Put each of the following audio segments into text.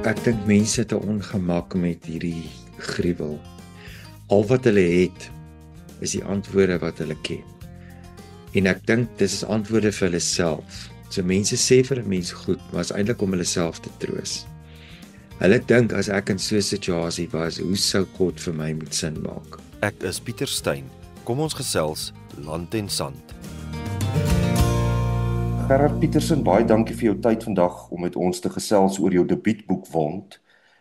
Ek dink mense het 'n ongemak met hierdie gruwel. Al wat hulle het, is die antwoorde wat hulle ken. En ek dink dis is antwoorde vir hulle self. So mense sê vir 'n mens goed, maar is eintlik om hulle self te troos. Hulle dink as ek in so 'n situasie was, hoe sou God vir my moet sin maak? Ek is Pieter Steyn. Kom ons gesels land en sand. Gerard Petersen, baie dankie vir jou tyd vandag om met ons te gesels oor jou debuutboek Wond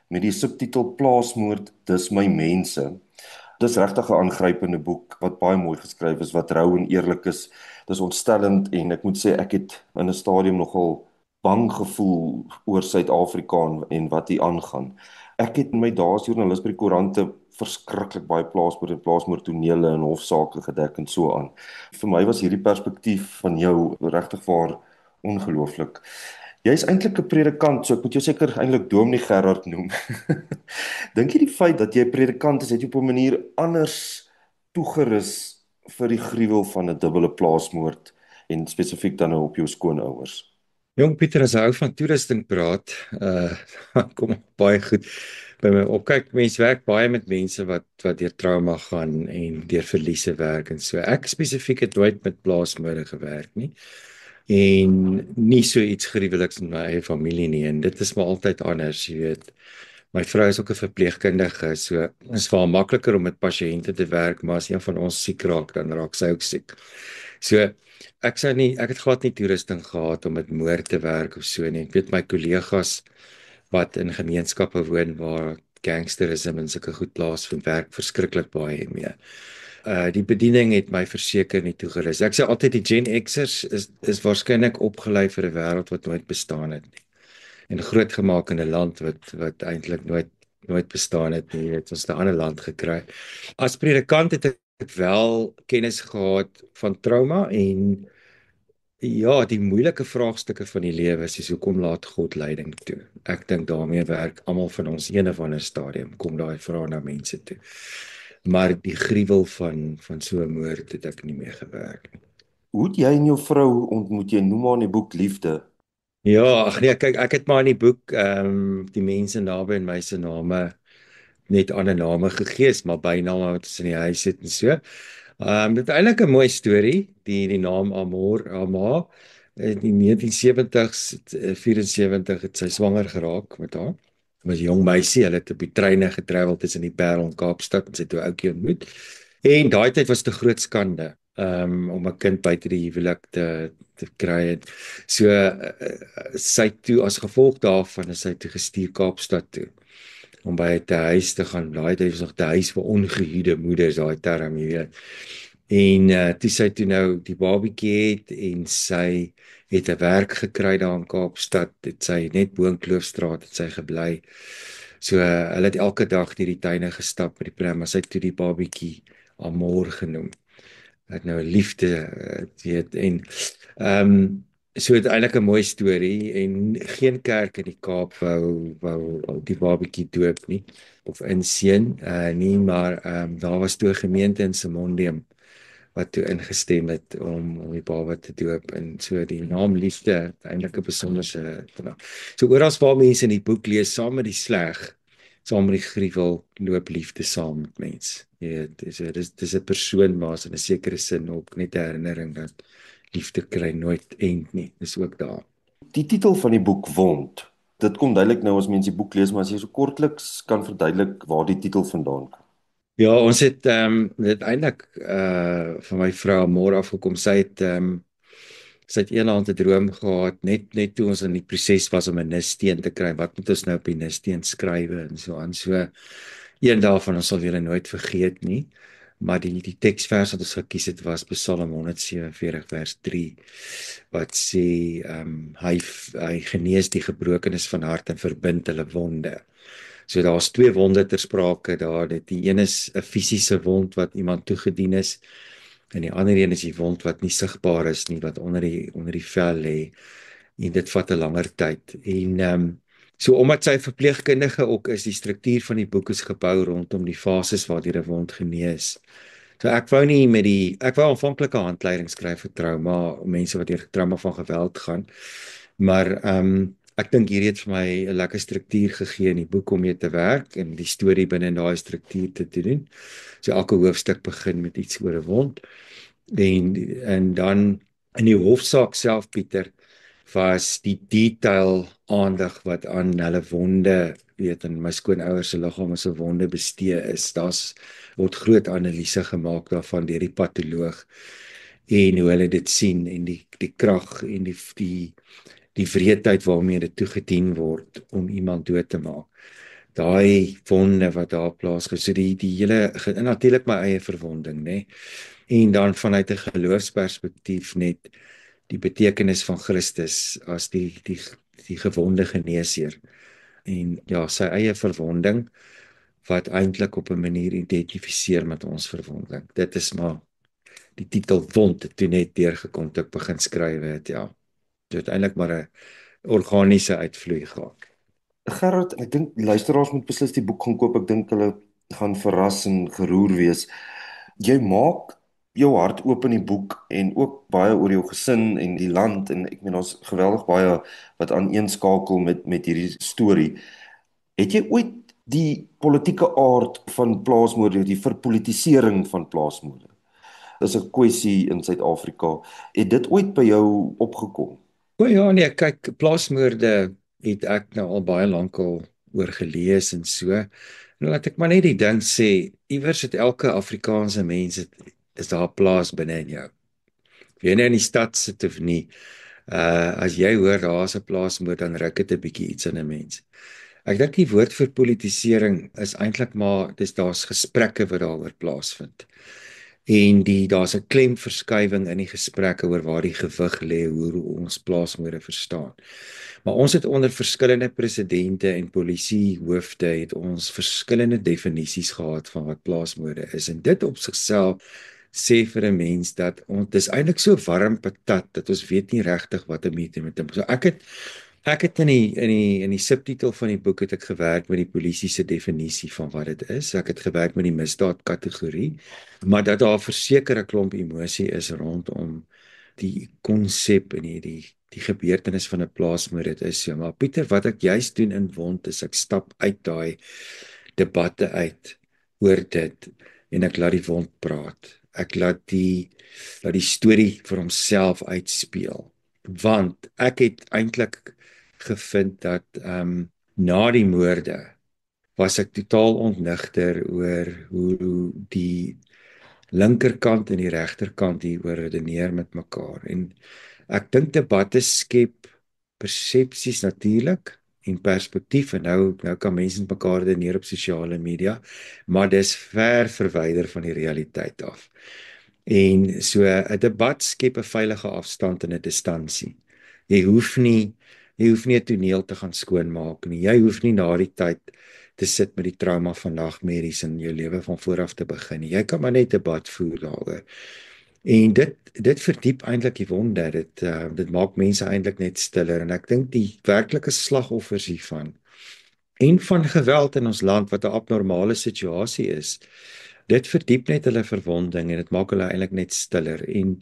met die subtitel Plaasmoord, dis my mense. Dis regtig 'n aangrypende boek wat baie mooi geskryf is, wat rou en eerlik is. Dis ontstellend en ek moet sê ek het in 'n stadium nogal bang gevoel oor Suid-Afrika en wat hier aangaan. Ek het in my dae as joernalis by die koerante verskriklik baie plaasmoord tonele en hofsaake gedek en so aan. Vir my was hierdie perspektief van jou regtig waar ongelooflik. Jy is eintlik 'n predikant, so ek moet jou seker eintlik Dominee Gerard noem. Dink jy die feit dat jy 'n predikant is, het jou op 'n manier anders toegerus vir die gruwel van 'n dubbele plaasmoord en spesifiek dan nou op jou skoonouers? Jong Pieter, as hy hou van toerusting praat, kom baie goed by my op. Kyk, mense werk baie met mense wat deur trauma gaan en deur verliese werk en so. Ek spesifiek het nooit met plaasmoorde gewerk nie. En nie so iets gruweliks in my eie familie nie. En dit is maar altyd anders, jy weet. My vrou is ook 'n verpleegkundige, so is vir haar makliker om met pasiënte te werk, maar as een van ons siek raak, dan raak sy ook siek. So ek het glad nie toerusting gehad om met moord te werk of so nie. Ek weet my kollegas wat in gemeenskappe woon waar gangsterisme en sulke goed plaasvind, werk verskriklik baie mee. Die bediening het my verseker nie toegerus. Ek sê altyd die Gen Xers is waarskynlik opgelei vir 'n wêreld wat nooit bestaan het nie. En grootgemaak in 'n land wat eintlik nooit bestaan het nie. Het ons 'n ander land gekry. As predikant het ek wel kennis gehad van trauma en ja, die moeilike vraagstukke van die lewe is hoekom laat God leiding toe? Ek dink daarmee werk almal van ons een of ander stadium kom daai vrae na mense toe. Maar die gruwel van so 'n moord het ek nie mee gewerk nie. Hoe het jy en jou vrou ontmoet? Jy noem maar in die boek liefde. Ja, ag nee, kyk, ek het maar in die boek die mense naby en my se name net ander name gegee, maar byname wat ons in die huis het en so. Dit is eintlik 'n mooi storie, die naam Ama. In die 1970s, 74 het sy swanger geraak met haar. Sy was 'n jong meisie, hulle het op die treine getravel tussen die Parel en Kaapstad en sy het 'n ouetjie ontmoet. En daai tyd was dit 'n groot skande om 'n kind buite die huwelik te kry. So sy toe as gevolg daarvan is sy toe gestuur Kaapstad toe om by 'n huis te gaan. Daai tyd was nog 'n huis vir ongehuwde moeders, daai term, jy weet. En toe sy toe nou die babatjie het en sy het 'n werk gekry daar in Kaapstad, het sy net bo in Kloofstraat het sy gebly. So hulle het elke dag deur die tuine gestap met die pram, maar sy het toe die babatjie Amor genoem. Het nou 'n liefde, weet, en so het eintlik 'n mooi storie en geen kerk in die Kaap wou die babatjie doop nie of inseën nie, maar daar was toe 'n gemeente in Simondium wat toe ingestem het om die baba te doop, en so die naam liefde eintlik 'n besonderse. So oral waar mense in die boek lees saam met die sleg, saam met die gruwel, loop liefde saam met mens. Ja, dis 'n persoon, maar in 'n sekere sin ook net 'n herinnering dat liefde kry nooit eind nie. Dis ook daar. Die titel van die boek Wond, dit kom duidelik nou as mens die boek lees, maar as jy so kortliks kan verduidelik waar die titel vandaan kom. Ja, ons het dit eintlik van my vrou môre afgekom. Sy het eendag 'n droom gehad, net toe ons in die proses was om 'n nissteen te kry. Wat moet ons nou op die nissteen skrywe en so aan. So een daarvan ons sal weer nooit vergeet nie. Maar die teksvers wat ons gekies het was Psalm 147 vers 3 wat sê hy genees die gebrokenes van hart en verbind hulle wonde. So daar's twee wonde ter sprake daar. Die een is 'n fisiese wond wat iemand toegedien is en die ander een is die wond wat nie sigbaar is nie, wat onder die vel lê, en dit vat 'n langer tyd. En so omdat sy verpleegkundige ook is, die struktuur van die boek is gebou rondom die fases waardeur 'n wond genees. So ek wou aanvanklike handleiding skryf vir trauma, mense wat deur trauma van geweld gaan, maar ek dink hierdie het vir my 'n lekker struktuur gegee in die boek om mee te werk en die storie binne in daai struktuur te doen. So elke hoofstuk begin met iets oor 'n wond en dan in die hofsaak self, Pieter, was die detail aandag wat aan hulle wonde, weet, in my skoonouers se liggame se wonde bestee is. Word groot analise gemaak daarvan deur die patoloog en hoe hulle dit sien en die krag en die wreedheid waarmee dit toegedien word om iemand dood te maak. Daai wonde wat daar plaasgevind, so die hele natuurlik my eie verwonding, nê. En dan vanuit 'n geloofsperspektief net die betekenis van Christus as die gewonde geneesheer en ja, sy eie verwonding wat eintlik op 'n manier identifiseer met ons verwonding. Dit is maar die titel wond het toe net deurgekom toe ek begin skryf het, ja. Dit het eintlik maar 'n organiese uitvloei gehad. Gerard, ek dink luisteraars moet beslis die boek gaan koop. Ek dink hulle gaan verras en geroer wees. Jy maak jou hart oop in die boek en ook baie oor jou gesin en die land en ek meen ons geweldig baie wat aaneenskakel met hierdie storie. Het jy ooit die politieke aard van plaasmoorde, die verpolitisering van plaasmoorde, is 'n kwessie in Suid-Afrika, het dit ooit by jou opgekom? O ja, nee, kyk, plaasmoorde het ek nou al baie lank al oor gelees en so. Nou laat ek maar net die ding sê, iewers het elke Afrikaanse mens is daar 'n plaas binne in jou. Of jy nou in die stad sit of nie. As jy hoor daar's 'n plaasmoord, dan ruk dit 'n bietjie iets in 'n mens. Ek dink die woord vir politisering is eintlik maar daar's gesprekke wat daaroor plaasvind. En daar's 'n klemverskywing in die gesprekke oor waar die gewig lê, hoe ons plaasmoorde verstaan. Maar ons het onder verskillende presidente en polisiehoofde het ons verskillende definisies gehad van wat plaasmoorde is. En dit op sigself sê vir 'n mens dat dis eintlik so warm patat dat ons weet nie regtig wat om mee te doen. So ek het in die subtitel van die boek het ek gewerk met die polisie se definisie van wat dit is. Ek het gewerk met die misdaad kategorie, maar dat daar verseker 'n klomp emosie is rondom die konsep en die gebeurtenis van 'n plaasmoord. Dit is so, maar Pieter, wat ek juist doen in Wond is ek stap uit daai debatte uit oor dit en ek laat die wond praat. Ek laat die storie vir homself uitspeel. Want ek het eintlik gevind dat na die moorde was ek totaal ontnigter oor hoe die linkerkant en die regterkant hier oor redeneer met mekaar. En ek dink debatte skep persepsies natuurlik en perspektief en nou kan mense met mekaar redeneer op sosiale media, maar dis ver verwyder van die realiteit af. En so 'n debat skep 'n veilige afstand en 'n distansie. Jy hoef nie 'n toneel te gaan skoonmaak nie. Jy hoef nie na die tyd te sit met die trauma van nagmerries in jou lewe van voor af te begin nie. Jy kan maar net debat voer daaroor. En dit verdiep eintlik die wonde. Dit maak mense eintlik net stiller en ek dink die werklike slagoffers hiervan en van geweld in ons land wat 'n abnormale situasie is, dit verdiep net hulle verwonding en dit maak hulle eintlik net stiller. En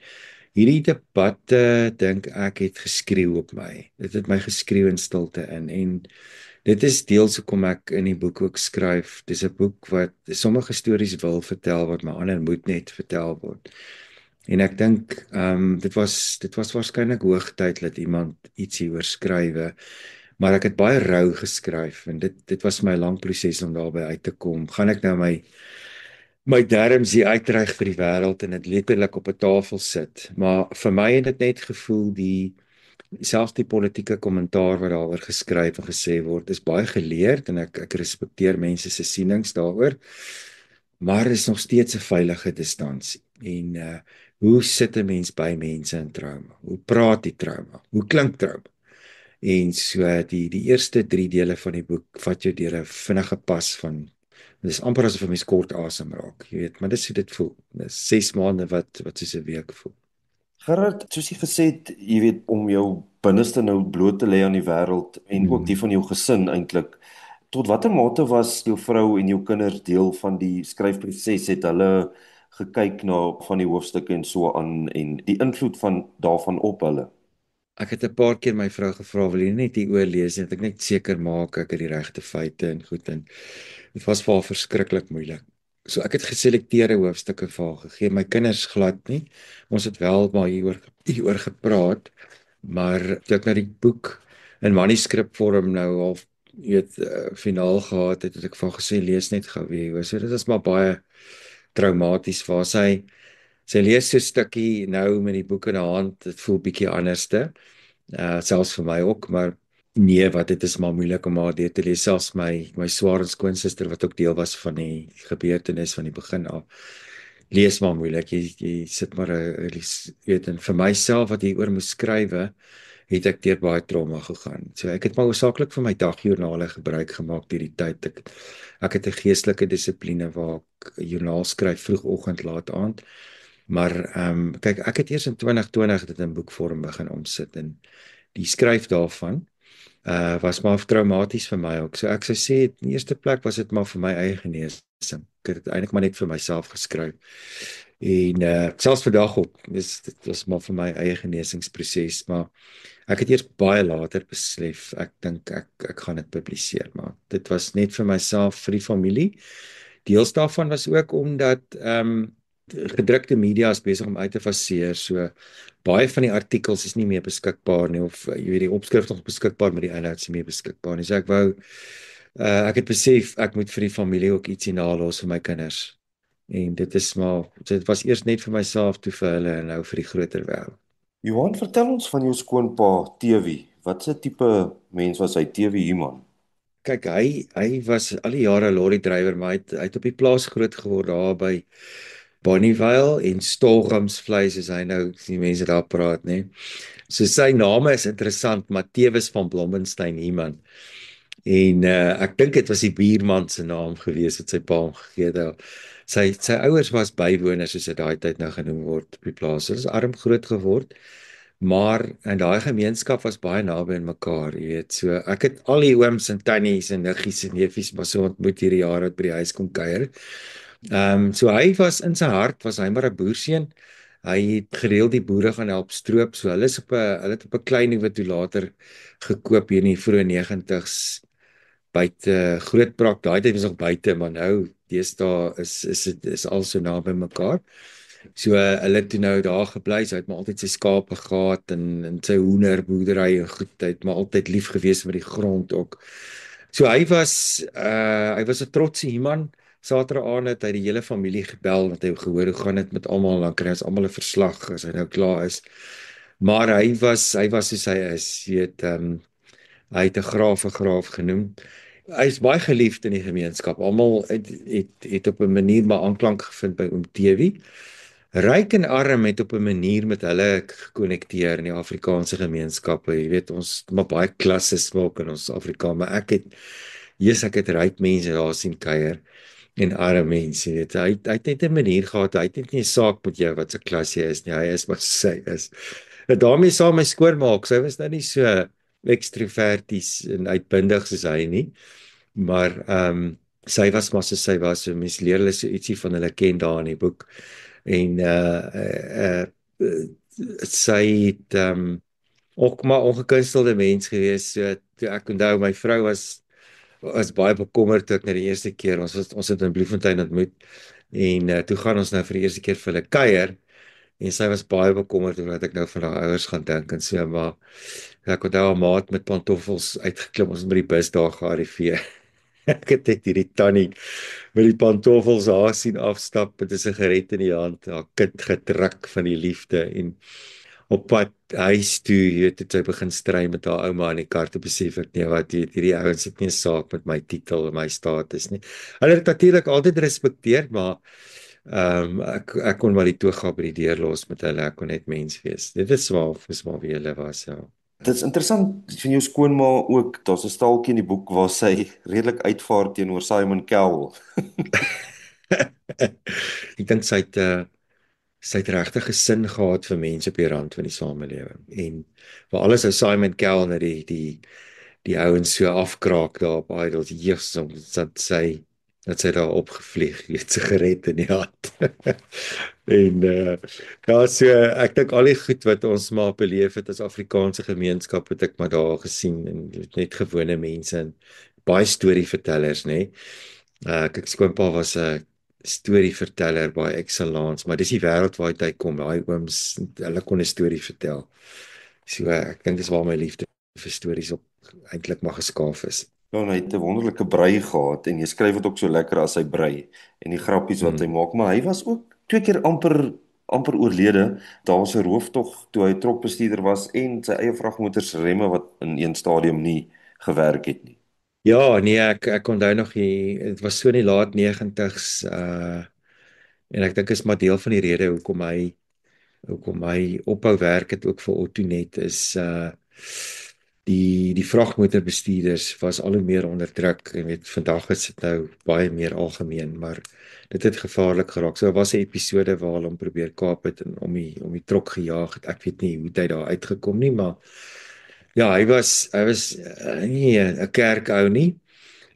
hierdie debatte dink ek het geskreeu op my. Dit het my geskreeu in stilte in en dit is deels hoekom ek in die boek ook skryf. Dis 'n boek wat sommige stories wil vertel wat my ander moet net vertel word. En ek dink dit was waarskynlik hoogtyd dat iemand iets hieroor skrywe. Maar ek het baie rou geskryf en dit was my lang proses om daarby uit te kom. Gaan ek nou my darmes hier uitreig vir die wêreld en dit letterlik op 'n tafel sit. Maar vir my het dit net gevoel selfs die politieke kommentaar wat daaroor geskryf en gesê word is baie geleerd en ek respekteer mense se sienings daaroor. Maar is nog steeds 'n veilige distansie. En hoe sit 'n mens by mense in trauma? Hoe praat die trauma? Hoe klink trauma? En so die eerste 3 dele van die boek vat jou deur 'n vinnige pas van dis amper asof 'n mens kort asem raak, jy weet, maar dis hoe dit voel. Dis 6 maande wat soos 'n week voel. Gerard, soos jy gesê het, jy weet om jou binneste nou bloot te lê aan die wêreld en ook die van jou gesin eintlik. Tot watter mate was jou vrou en jou kinders deel van die skryfproses? Het hulle gekyk na van die hoofstukke en so aan en die invloed van daarvan op hulle? ek het 'n paar keer my vrou gevra, wil jy net hier oorlees net ek net seker maak ek het die regte feite en goed en dit was vir haar verskriklik moeilik. So ek het geselekteerde hoofstukke vir haar gegee. My kinders glad nie. Ons het wel maar hieroor gepraat, maar toe ek nou die boek in manuskripvorm nou al finaal gehad het ek van gesê lees net gou weer. So dit is maar baie traumaties vir haar. Sy lees so 'n stukkie nou met die boek in haar hand, dit voel bietjie anderste. Selfs vir my ook, maar nee, wat dit is maar moeilik om haar deur te lees. Selfs my swaar en skoonsister wat ook deel was van die gebeurtenis van die begin af. Lees maar moeilik. Jy sit maar weet en vir myself wat hieroor moes skrywe, het ek deur baie trauma gegaan. So ek het maar hoofsaaklik vir my dagjoernale gebruik gemaak deur die tyd. Ek het 'n geestelike dissipline waar ek 'n joernaal skryf vroegoggend, laat aand. Maar kyk, ek het eers in 2020 dit in boekvorm begin omsit en die skryf daarvan was maar traumaties vir my ook. So ek sou sê in die eerste plek was dit maar vir my eie genesing. Ek het dit eintlik maar net vir myself geskryf. En selfs vandag op, dit was maar vir my eie genesingsproses, maar ek het eers baie later besef ek dink ek gaan dit publiseer, maar dit was net vir myself, vir die familie. Deels daarvan was ook omdat gedrukte media is besig om uit te faseer, so baie van die artikels is nie meer beskikbaar nie, of jy weet die opskrif nog beskikbaar, maar die inhoud is nie meer beskikbaar nie. So ek wou ek het besef ek moet vir die familie ook ietsie nalos vir my kinders. En dit was eers net vir myself toe vir hulle en nou vir die groter wêreld. Johan, vertel ons van jou skoonpa Tewie. Wat 'n tipe mens was hy, Tewie Human? Kyk, hy was al die jare 'n lorry drywer, maar hy het op die plaas groot geword daar by Bonnievale en Stolgamsvleis is hy nou, as die mense daar praat, né? So sy name is interessant, Matthewes van Blommestein iemand. En ek dink dit was die buurman se naam gewees wat sy pa hom gegee het. Sy ouers was bywoners, soos dit daai tyd nou genoem word op die plaas. Hulle is arm groot geword, maar in daai gemeenskap was baie naby aan mekaar, jy weet. So ek het al die ooms en tannies en niggies en neefies maar so ontmoet hierdie jare wat by die huis kom kuier. So hy was in sy hart was hy maar 'n boerseun. Hy het gereeld die boere gaan help stroop. So hulle het op 'n klein nuwe later gekoop hier in die vroeë 90's buite Grootbrak. Daai tyd was nog buite, maar nou deesdae is al so naby mekaar. So hulle het toe nou daar gebly. So hy het maar altyd sy skape gehad en sy hoenderboerdery en goed. Hy het maar altyd lief gewees met die grond ook. So hy was 'n trotse iemand. Saterdag aand het hy die hele familie gebel want hy gehoor hoe gaan dit met almal, dan kry ons almal 'n verslag as hy nou klaar is. Maar hy was soos hy is, jy weet, hy het 'n graaf genoem. Hy is baie geliefd in die gemeenskap. Almal het op 'n manier maar aanklank gevind by oom Tewie. Ryk en arm het op 'n manier met hulle gekonnekteer in die Afrikaanse gemeenskappe. Jy weet, ons maar baie klasse smaak in ons Afrika, maar ek het ryk mense daar sien kuier en arme mense, jy weet. Hy het net 'n manier gehad. Hy het net nie 'n saak met jou wat se klas jy is nie. Hy is wat sy is. En daarmee saam my skoonmaak. Sy was nou nie so ekstroverties en uitbundig soos hy nie, maar sy was maar soos sy was. So mens leer hulle so ietsie van hulle ken daar in die boek. En sy het ook maar ongekunstelde mens gewees. So toe ek onthou my vrou was baie bekommerd toe ek na die eerste keer ons het in Bloemfontein ontmoet en toe gaan ons nou vir die eerste keer vir hulle kuier en sy was baie bekommerd oor wat ek nou van haar ouers gaan dink en so, maar ek onthou 'n maat met pantoffels uitgeklim, ons het met die bus daar gearriveer. Ek het net hierdie tannie met die pantoffels haar sien afstap met 'n sigaret in die hand, haar kind gedruk van die liefde en op pad huis toe, jy weet, het sy begin stry met haar ouma in die kar te besef ek nee, wat hierdie ouens het nie 'n saak met my titel en my status nie. Hulle het natuurlik altyd respekteer, maar ek kon maar die toga by die deur los met hulle, ek kon net mens wees. Dit is waar wie hulle was, ja. Dit is interessant van jou skoonma ook. Daar's 'n staaltjie in die boek waar sy redelik uitvaar teenoor Simon Cowell. Ek dink sy het regtig gesin gehad vir mense op die rand van die samelewing. En waar alles ou Simon Cowell na die ouens so afkraak daar op Idols, Jesus, dat dat sy daar opgevlieg, weet sigaret in die hand. En ja, so ek dink al die goed wat ons maar beleef het as Afrikaanse gemeenskap het ek maar daar gesien en net gewone mense en baie storievertellers, nê. Kyk, skoonpa was 'n storieverteller by excellence, maar dis die wêreld waaruit hy kom. Daai ooms, hulle kon 'n storie vertel. So ek dink dis waar my liefde vir stories op eintlik maar geskaaf is. Ja, en hy het 'n wonderlike brei gehad en jy skryf dit ook so lekker as hy brei en die grappies wat hy maak, maar hy was ook twee keer amper oorlede. Daar was 'n rooftog toe hy trokbestuurder was en sy eie vragmotor se remme wat in een stadium nie gewerk het nie. Ja, nee, ek onthou nog dit was so in die laat 90's en ek dink is maar deel van die rede hoekom hy ophou werk het ook vir Ottonet is die vragmotorbestuurders was al hoe meer onder druk. Jy weet, vandag is dit nou baie meer algemeen, maar dit het gevaarlik geraak. So daar was 'n episode waar hulle hom probeer kaap het en om die trok gejaag het. Ek weet nie hoe hy daar uitgekom nie, maar ja, hy was nie 'n kerkou nie.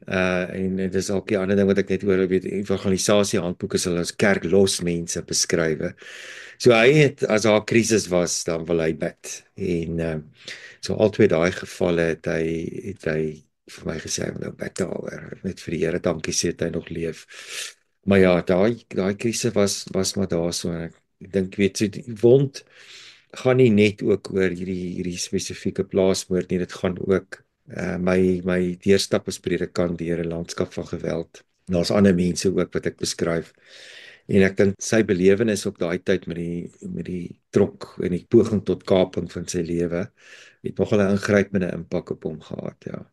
En dit is ook 'n ander ding wat ek net oor weet, evangelisasie handboeke is hulle as kerklos mense beskrywe. So hy het as daar 'n krisis was, dan wil hy bid. En so albei daai gevalle het hy vir my gesê nou bid daaroor. Net vir die Here dankie sê dat hy nog leef. Maar ja, daai krisis was maar daar so. Ek dink weet so die wond gaan nie net ook oor hierdie spesifieke plaasmoord nie, dit gaan ook my deurstap as predikant deur 'n landskap van geweld. Daar's ander mense ook wat ek beskryf. En ek dink sy belewenis op daai tyd met die trok en die poging tot kaping van sy lewe het nogal 'n ingrypende impak op hom gehad, ja.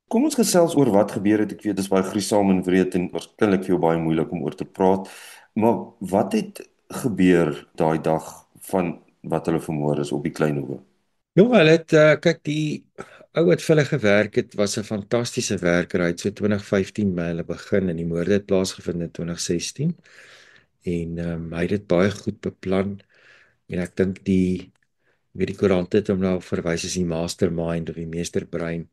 Kom ons gesels oor wat gebeur het. Ek weet dis baie gruisam en wreed en waarskynlik vir jou baie moeilik om oor te praat. Maar wat het gebeur daai dag van wat hulle vermoor is op die Kleinhoewe? Jong, hulle het kyk die ou wat vir hulle gewerk het was 'n fantastiese werker. Hy het so 2015 met hulle begin en die moorde het plaasgevind in 2016. En hy het dit baie goed beplan en ek dink die koerant het hom nou verwys as die mastermind of die meesterbrein.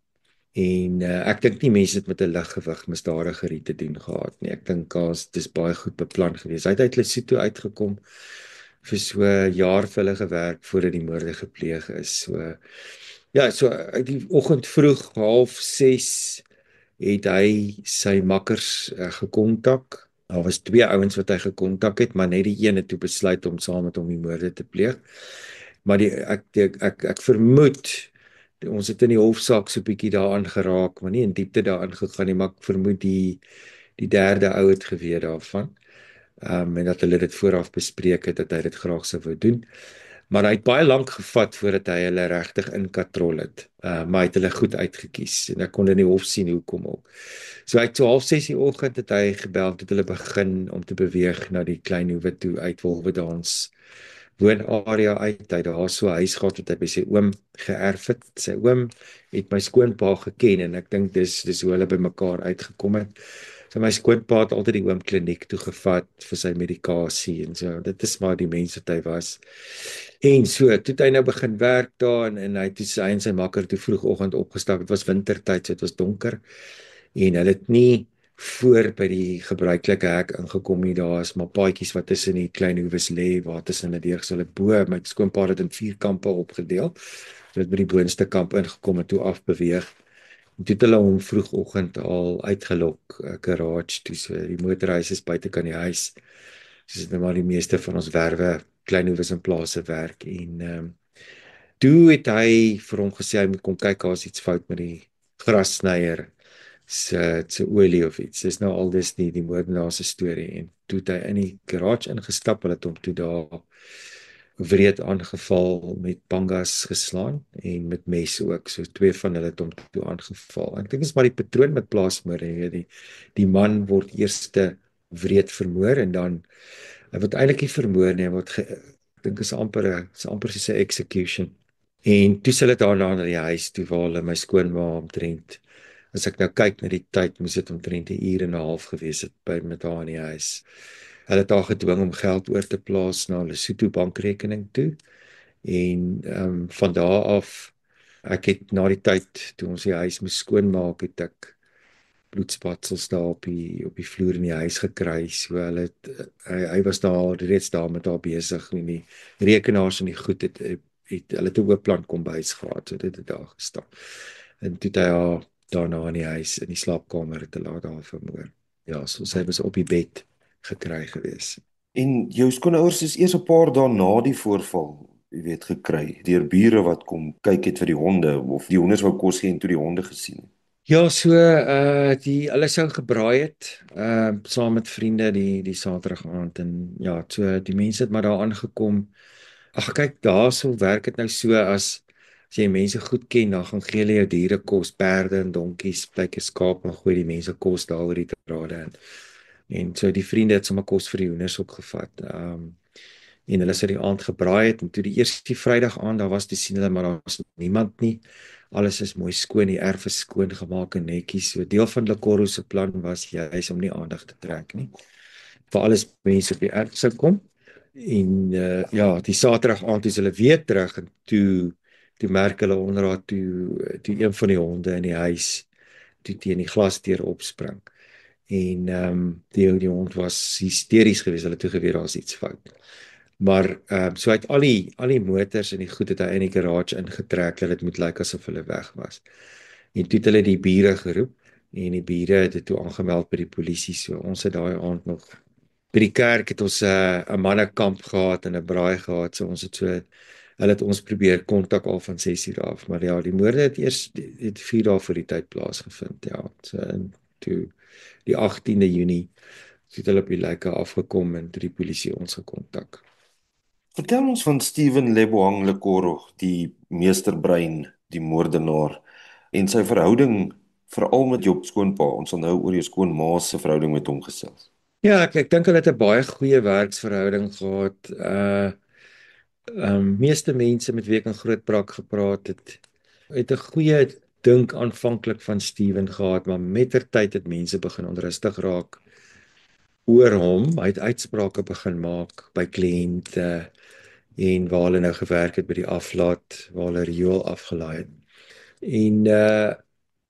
En ek dink nie mense het met 'n liggewig misdadiger te doen gehad nie. Ek dink dis baie goed beplan gewees. Hy het uit Lesotho uitgekom vir so 'n jaar vir hulle gewerk voordat die moorde gepleeg is. So ja, so uit die oggend vroeg 5:30 het hy sy makkers gekontak. Daar was 2 ouens wat hy gekontak het, maar net die een het toe besluit om saam met hom die moorde te pleeg. Maar ek vermoed ons het in die hofsaak so 'n bietjie daaraan geraak, maar nie in diepte daarin gegaan nie, maar ek vermoed die derde ou het geweet daarvan. En dat hulle dit vooraf bespreek het dat hy dit graag sou wou doen. Maar hy het baie lank gevat voordat hy hulle regtig in katrol het. Maar hy het hulle goed uitgekies en ek kon in die hof sien hoekom ook. So hy het so 5:30 die oggend het hy gebel het hulle begin om te beweeg na die Kleinhoewe toe uit Wolwedans woonarea uit. Hy daar so 'n huis gehad wat hy by sy oom geërf het. Sy oom het my skoonpa geken en ek dink dis hoe hulle by mekaar uitgekom het. So my skoonpa het altyd die oomkliniek toe gevat vir sy medikasie en so. Dit is maar die mens wat hy was. En so, toe het hy nou begin werk daar en hy het hy en sy makker toe vroegoggend opgestap. Dit was wintertyd, so dit was donker. En hulle het nie voor by die gebruikelike hek ingekom nie. Daar is maar paadjies wat tussen die Kleinhoewes lê, waar tussen hulle deur gesal het bo. My skoonpa het in 4 kampe opgedeel. So het by die boonste kamp ingekom en toe afbeweeg. En toe het hulle hom vroegoggend al uitgelok, garage toe. So die motorhuis is buite kan die huis. So dit is nou maar die meeste van ons werwe, Kleinhoewes en plase werk. En toe het hy vir hom gesê hy moet kom kyk, daar's iets fout met die grassnyer se olie of iets. Dis nou al dis nie die moordenaar se storie. En toe het hy in die garage ingestap, hulle het hom toe daar wreed aangeval met pangas geslaan en met messe ook. So 2 van hulle het hom toe aangeval. Ek dink dit is maar die patroon met plaasmoorde, jy weet, die man word eerste wreed vermoor en dan hy word eintlik nie vermoor nie, ek dink is amper soos 'n execution. En toe hulle daarna na die huis toe waar hulle my skoonma omtrent. As ek nou kyk na die tyd, moes dit omtrent 1 uur en 'n half gewees het by met haar in die huis. Hulle het haar gedwing om geld oor te plaas na 'n Lesotho bankrekening toe. En van daar af, ek het na die tyd toe ons die huis moes skoonmaak, het ek bloedspatsels daar op die vloer in die huis gekry. So hy was daar reeds daar met haar besig en die rekenaars en die goed hulle het 'n oop plan kombuis gehad, so dit het daar gestaan. En toe het hy haar daarna in die huis in die slaapkamer te laat daar vermoor. Ja, so sy was op die bed gekry gewees. En jou skoonouers is eers 'n paar dae na die voorval, jy weet, gekry deur bure wat kom kyk het vir die honde of die honde wou kos gee en toe die honde gesien het. Ja, so die hulle sou gebraai het saam met vriende die Saterdag aand en ja, so die mense het maar daar aangekom. Ag kyk, daarso werk dit nou so as jy mense goed ken, dan gaan gee hulle jou diere kos, perde en donkies, plekke skaap en gooi die mense kos daar oor die drade en so die vriende het sommer kos vir die hoenders ook gevat. En hulle sou die aand gebraai het en toe die eerste Vrydag aand daar was, te sien hulle maar daar was niemand nie. Alles is mooi skoon, die erf is skoon gemaak en netjies. So deel van Lekoro se plan was juis om nie aandag te trek nie. Vir alles mense op die erf sou kom. En ja, die Saterdag aand is hulle weer terug en toe merk hulle onderraad toe een van die honde in die huis toe teen die glasdeur opspring. En die hond was hysteries geweest, hulle het toe geweet daar's iets fout. Maar so uit al die motors en die goed het hy in die garage ingetrek dat dit moet lyk asof hulle weg was. En toe het hulle die bure geroep en die bure het dit toe aangemeld by die polisie. So ons het daai aand nog by die kerk het ons 'n mannekamp gehad en 'n braai gehad. So ons het hulle het ons probeer kontak al van 6:00 af, maar ja, die moorde het eers 4 dae voor die tyd plaasgevind. Ja, so en toe die 18de Junie het hulle op die lyke afgekom en toe die polisie ons gekontak. Vertel ons van Stephen Lebohang Lekoro, die meesterbrein, die moordenaar en sy verhouding veral met jou skoonpa. Ons sal nou oor jou skoonma se verhouding met hom gesels. Ja, ek dink hulle het 'n baie goeie werksverhouding gehad. Meeste mense met wie ek in Grootbrak gepraat het 'n goeie dink aanvanklik van Steven gehad, maar mettertyd het mense begin onrustig raak oor hom. Hy het uitsprake begin maak by kliënte en waar hulle nou gewerk het by die aflaat waar hulle riool afgelaai het. En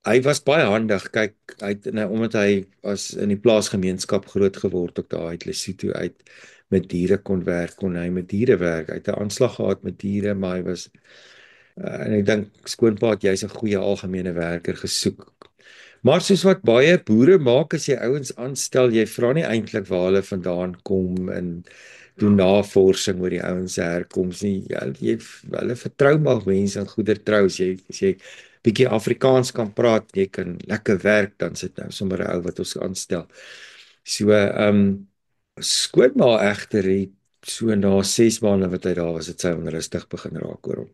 hy was baie handig. Kyk, hy het nou omdat hy as in die plaasgemeenskap groot geword ook daar uit Lesotho uit met diere kon werk, kon hy met diere werk. Hy het 'n aanslag gehad met diere, maar hy was en ek dink skoonpa het jy's 'n goeie algemene werker gesoek. Maar soos wat baie boere maak as jy ouens aanstel, jy vra nie eintlik waar hulle vandaan kom en doen navorsing oor die ouens se herkoms nie. Hulle vertrou maar mense in goeie trou. As jy bietjie Afrikaans kan praat, jy kan lekker werk, dan sit nou sommer 'n ou wat ons aanstel. So skoonma egter het so na 6 maande wat hy daar was, het sy onrustig begin raak oor hom.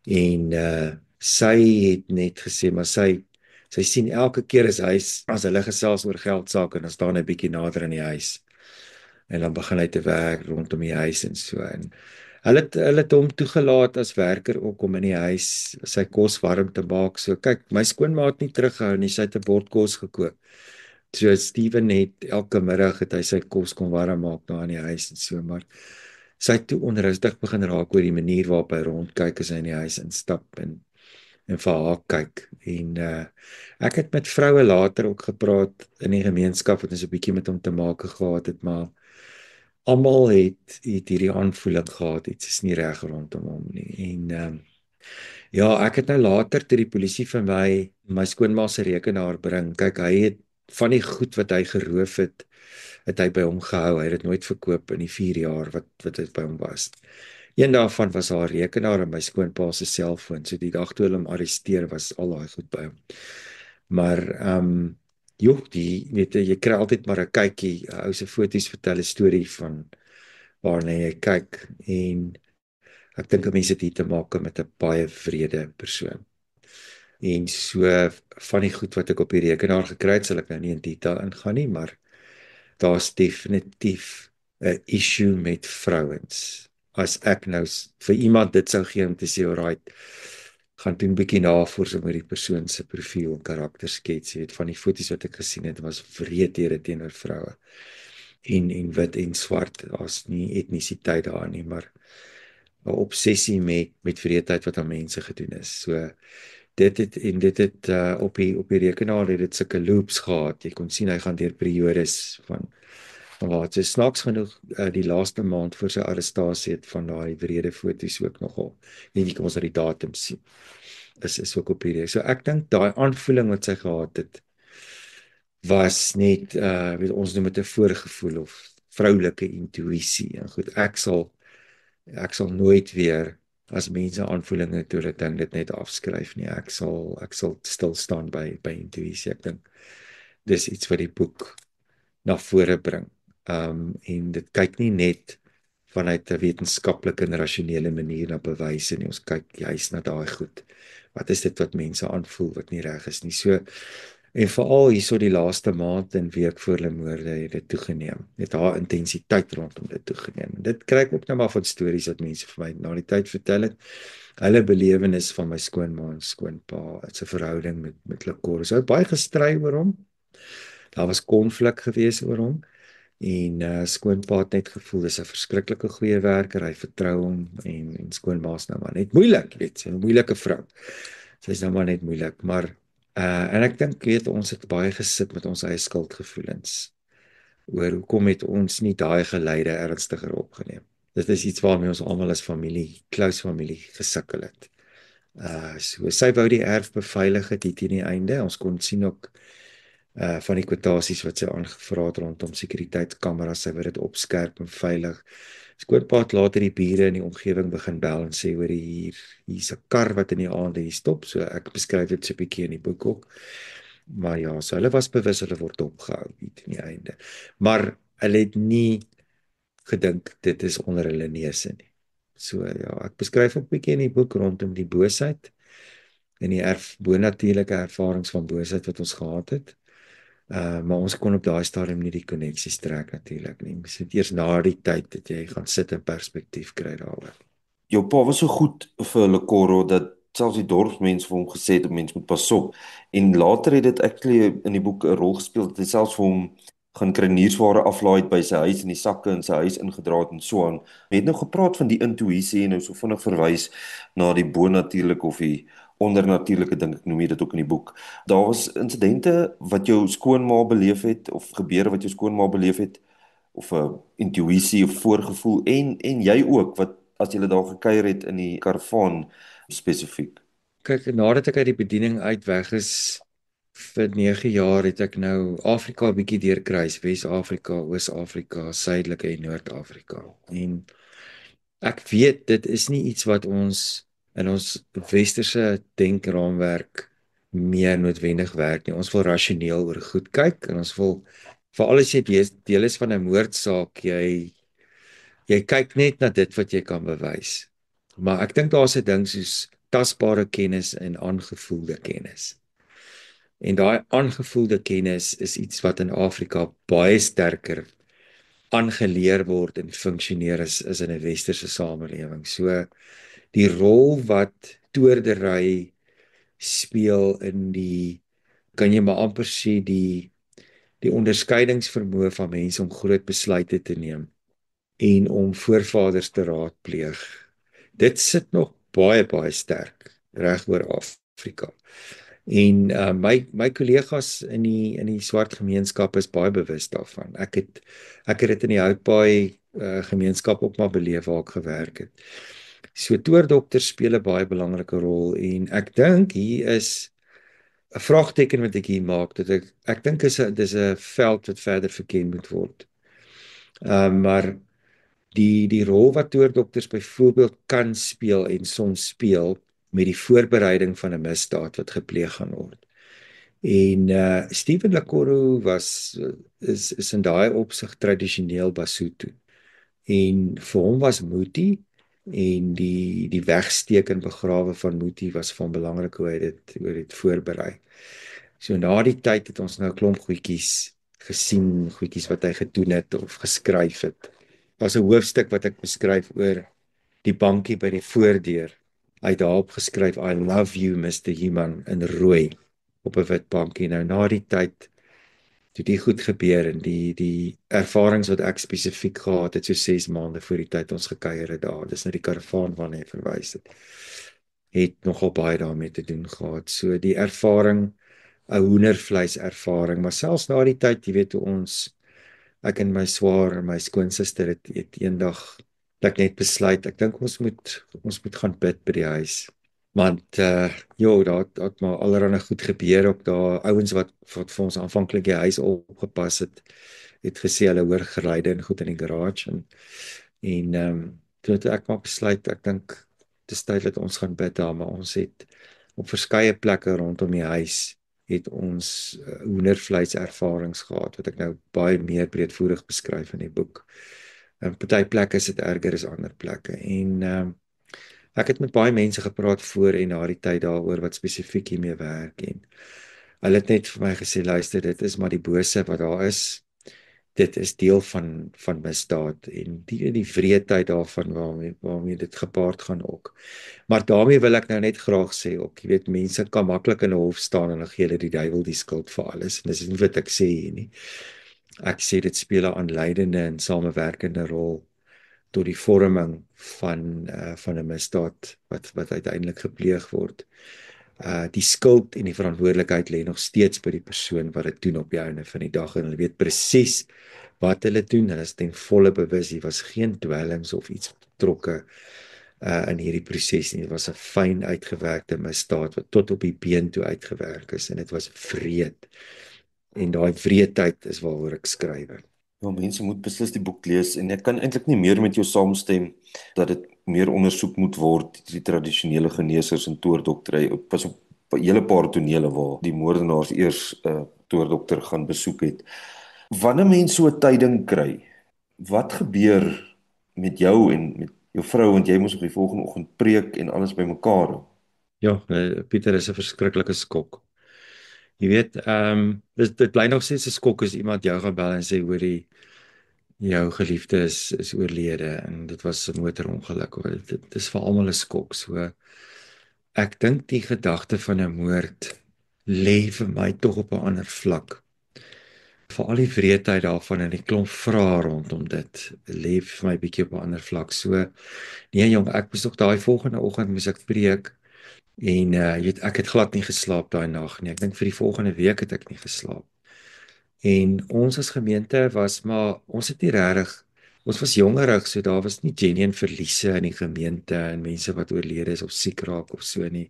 En sy het net gesê maar sy sien elke keer as hulle gesels oor geld sake en dan staan hy bietjie nader in die huis. En dan begin hy te werk rondom die huis en so en hulle het hom toegelaat as werker ook om in die huis sy kos warm te maak. So kyk, my skoonma het nie teruggehou nie, sy het 'n bord kos gekook. So Steven het elke middag het hy sy kos kon warm maak daar in die huis en so, maar sy het toe onrustig begin raak oor die manier waarop hy rondkyk as hy in die huis instap en vir haar kyk. En ek het met vroue later ook gepraat in die gemeenskap wat ons 'n bietjie met hom te maak gehad het, maar almal het hierdie aanvoeling gehad, iets is nie reg rondom hom nie. En ja, ek het nou later toe die polisie vir my skoonma se rekenaar bring. Kyk, hy het van die goed wat hy geroof het hy by hom gehou. Hy het dit nooit verkoop in die 4 jaar wat dit by hom was. Een daarvan was haar rekenaar en my skoonpa se selfoon. So die dag toe hulle hom arresteer was al daai goed by hom. Maar jy kry altyd maar 'n kykie. Ou se foto's vertel 'n storie van waarna jy kyk en ek dink mense het hier te maak met 'n baie wrede persoon. En so van die goed wat ek op die rekenaar gekry het, sal ek nou nie in detail ingaan nie, maar daar's definitief 'n issue met vrouens. As ek nou vir iemand dit sou gee om te sê, alright, gaan doen 'n bietjie navorsing oor die persoon se profiel en karakterskets. Jy weet, van die foto's wat ek gesien het, was wreedhede teenoor vroue. En wit en swart, daar's nie etnisiteit daar nie, maar 'n obsessie met wreedheid wat aan mense gedoen is. So dit het op die rekenaar het dit sulke loops gehad. Jy kon sien hy gaan deur periodes van waar dit snaaks genoeg die laaste maand voor sy arrestasie het van daai wrede foto's ook nogal. En jy kan ons die datum sien. Is ook op hierdie. So ek dink daai aanvoeling wat sy gehad het was net weet ons noem dit 'n voorgevoel of vroulike intuïsie. En goed, ek sal nooit weer as mense aanvoelinge toe dat ding dit net afskryf nie. Ek sal stil staan by intuïsie. Ek dink dis iets wat die boek na vore bring. En dit kyk nie net vanuit 'n wetenskaplike en rasionele manier na bewyse nie. Ons kyk juis na daai goed. Wat is dit wat mense aanvoel wat nie reg is nie? So en veral hierso die laaste maand en week voor hulle moorde het dit toegeneem. Het haar intensiteit rondom dit toegeneem. Dit kry ek ook nou maar van stories wat mense vir my na die tyd vertel het. Hulle belewenis van my skoonma en skoonpa, dit 'n verhouding met Lekor. So baie gestry oor hom. Daar was konflik gewees oor hom. En skoonpa het net gevoel dis 'n verskriklike goeie werker, hy vertrou hom en skoonma's nou maar net moeilik, weet jy, 'n moeilike vrou. Sy's nou maar net moeilik, maar en ek dink weet ons het baie gesit met ons eie skuldgevoelens oor hoekom het ons nie daai geleide ernstiger opgeneem. Dit is iets waarmee ons almal as familie, close familie gesukkel het. So sy wou die erf beveilig het hier teen die einde. Ons kon sien ook van die kwotasies wat sy aangevra het rondom sekuriteitskameras, sy wou dit opskerp en veilig. Skoonpa het later die bure in die omgewing begin bel en sê hoor hier's 'n kar wat in die aande hier stop, so ek beskryf dit so 'n bietjie in die boek ook. Maar ja, so hulle was bewus hulle word opgehou hier teen die einde. Maar hulle het nie gedink dit is onder hulle neuse nie. So ja, ek beskryf ook 'n bietjie in die boek rondom die boosheid en die bonatuurlike ervarings van boosheid wat ons gehad het. Maar ons kon op daai stadium nie die koneksies trek natuurlik nie. Ons het eers na die tyd dat jy gaan sit en perspektief kry daaroor. Jou pa was so goed vir Lekoro dat selfs die dorpsmense vir hom gesê het 'n mens moet pas op. En later het dit actually in die boek 'n rol gespeel dat hy selfs vir hom gaan kruiniersware aflaai het by sy huis en die sakke in sy huis ingedra het en so aan. Jy het nou gepraat van die intuïsie en nou so vinnig verwys na die bonatuurlike of die ondernatuurlike ding, ek noem jy dit ook in die boek. Daar was insidente wat jou skoonma beleef het of gebeure wat jou skoonma beleef het of 'n intuïsie of voorgevoel en jy ook wat as jy daar gekuier het in die karavaan spesifiek. Kyk, nadat ek uit die bediening uit weg is vir 9 jaar het ek nou Afrika 'n bietjie deurkruis, Wes-Afrika, Oos-Afrika, Suidelike en Noord-Afrika. En ek weet dit is nie iets wat ons in ons westerse denkraamwerk meer noodwendig werk nie. Ons wil rasioneel oor goed kyk en ons wil veral as jy deel is van 'n moordsaak, jy kyk net na dit wat jy kan bewys. Maar ek dink daar's 'n ding soos tasbare kennis en aangevoelde kennis. En daai aangevoelde kennis is iets wat in Afrika baie sterker aangeleer word en funksioneer is in 'n westerse samelewing. So die rol wat toordery speel in kan jy maar amper sê die onderskeidingsvermoë van mense om groot besluite te neem en om voorvaders te raadpleeg. Dit sit nog baie sterk reg oor Afrika. En my kollegas in die swart gemeenskap is baie bewus daarvan. Ek het dit in die Houtbaai gemeenskap ook maar beleef waar ek gewerk het. So toordokters speel 'n baie belangrike rol en ek dink hier is 'n vraagteken wat ek hier maak dat ek dink dis 'n veld wat verder verken moet word. Maar die rol wat toordokters byvoorbeeld kan speel en soms speel met die voorbereiding van 'n misdaad wat gepleeg gaan word. En Stephen Lekoro is in daai opsig tradisioneel Basotho. En vir hom was Muti en die wegsteek en begrawe van Muti was van belangrik hoe hy dit voorberei. So na die tyd het ons nou 'n klomp goedjies gesien, goedjies wat hy gedoen het of geskryf het. Daar's 'n hoofstuk wat ek beskryf oor die bankie by die voordeur. Hy het daarop geskryf I love you Mr. Human in rooi op 'n wit bankie. Nou na die tyd toe die goed gebeur en die ervarings wat ek spesifiek gehad het so 6 maande voor die tyd ons gekuier het daar. Dis nou die karavaan waarna hy verwys het. het nogal baie daarmee te doen gehad. So die ervaring, 'n hoendervleis ervaring, maar selfs na die tyd, jy weet hoe ek en my swaar en my skoonsister het eendag ek net besluit, ek dink ons moet gaan bid by die huis. Want daar het maar allerlei goed gebeur ook daar. Ouens wat vir ons aanvanklik die huis opgepas het gesê hulle hoor geluide en goed in die garage en toe het ek maar besluit, ek dink dis tyd dat ons gaan bid daar, maar ons het op verskeie plekke rondom die huis het ons hoendervleis ervarings gehad wat ek nou baie meer breedvoerig beskryf in die boek. En party plekke is dit erger as ander plekke en ek het met baie mense gepraat voor en na die tyd daaroor wat spesifiek hiermee werk en hulle het net vir my gesê, luister, dit is maar die bose wat daar is. Dit is deel van misdaad en die wreedheid daarvan waarmee dit gepaard gaan ook. Maar daarmee wil ek nou net graag sê ook, jy weet, mense kan maklik in 'n hof staan en dan gee hulle die duiwel die skuld vir alles en dis nie wat ek sê hier nie. Ek sê dit speel 'n aanleidende en samewerkende rol tot die vorming van 'n misdaad wat uiteindelik gepleeg word. Die skuld en die verantwoordelikheid lê nog steeds by die persoon wat dit doen op die einde van die dag en hulle weet presies wat hulle doen. Hulle is ten volle bewus, hier was geen dwelms of iets betrokke in hierdie proses nie. Dit was 'n fyn uitgewerkte misdaad wat tot op die been toe uitgewerk is en dit was wreed. En daai wreedheid is waaroor ek skryf. Ja, mense moet beslis die boek lees en ek kan eintlik nie meer met jou saamstem dat dit meer ondersoek moet word, die tradisionele geneesers en toordokter. Pas op 'n hele paar tonele waar die moordenaars eers 'n toordokter gaan besoek het. Wanneer mense so 'n tyding kry, wat gebeur met jou en met jou vrou, want jy moes op die volgende oggend preek en alles bymekaar? Ja, Pieter, is 'n verskriklike skok. Jy weet, dit bly nog steeds 'n skok as iemand jou gaan bel en sê, hoorie, jou geliefde is oorlede en dit was 'n motorongeluk. Dit is vir almal 'n skok. So ek dink die gedagte van 'n moord lê vir my tog op 'n ander vlak. Veral die wreedheid daarvan en die klomp vrae rondom dit lê vir my bietjie op 'n ander vlak. So nee jong, ek moes ook daai volgende oggend moes ek preek en jy weet, ek het glad nie geslaap daai nag nie. Ek dink vir die volgende week het ek nie geslaap. En ons as gemeente ons het nie regtig, ons was jongerig, so daar was nie genuine verliese in die gemeente en mense wat oorlede is of siek raak of so nie.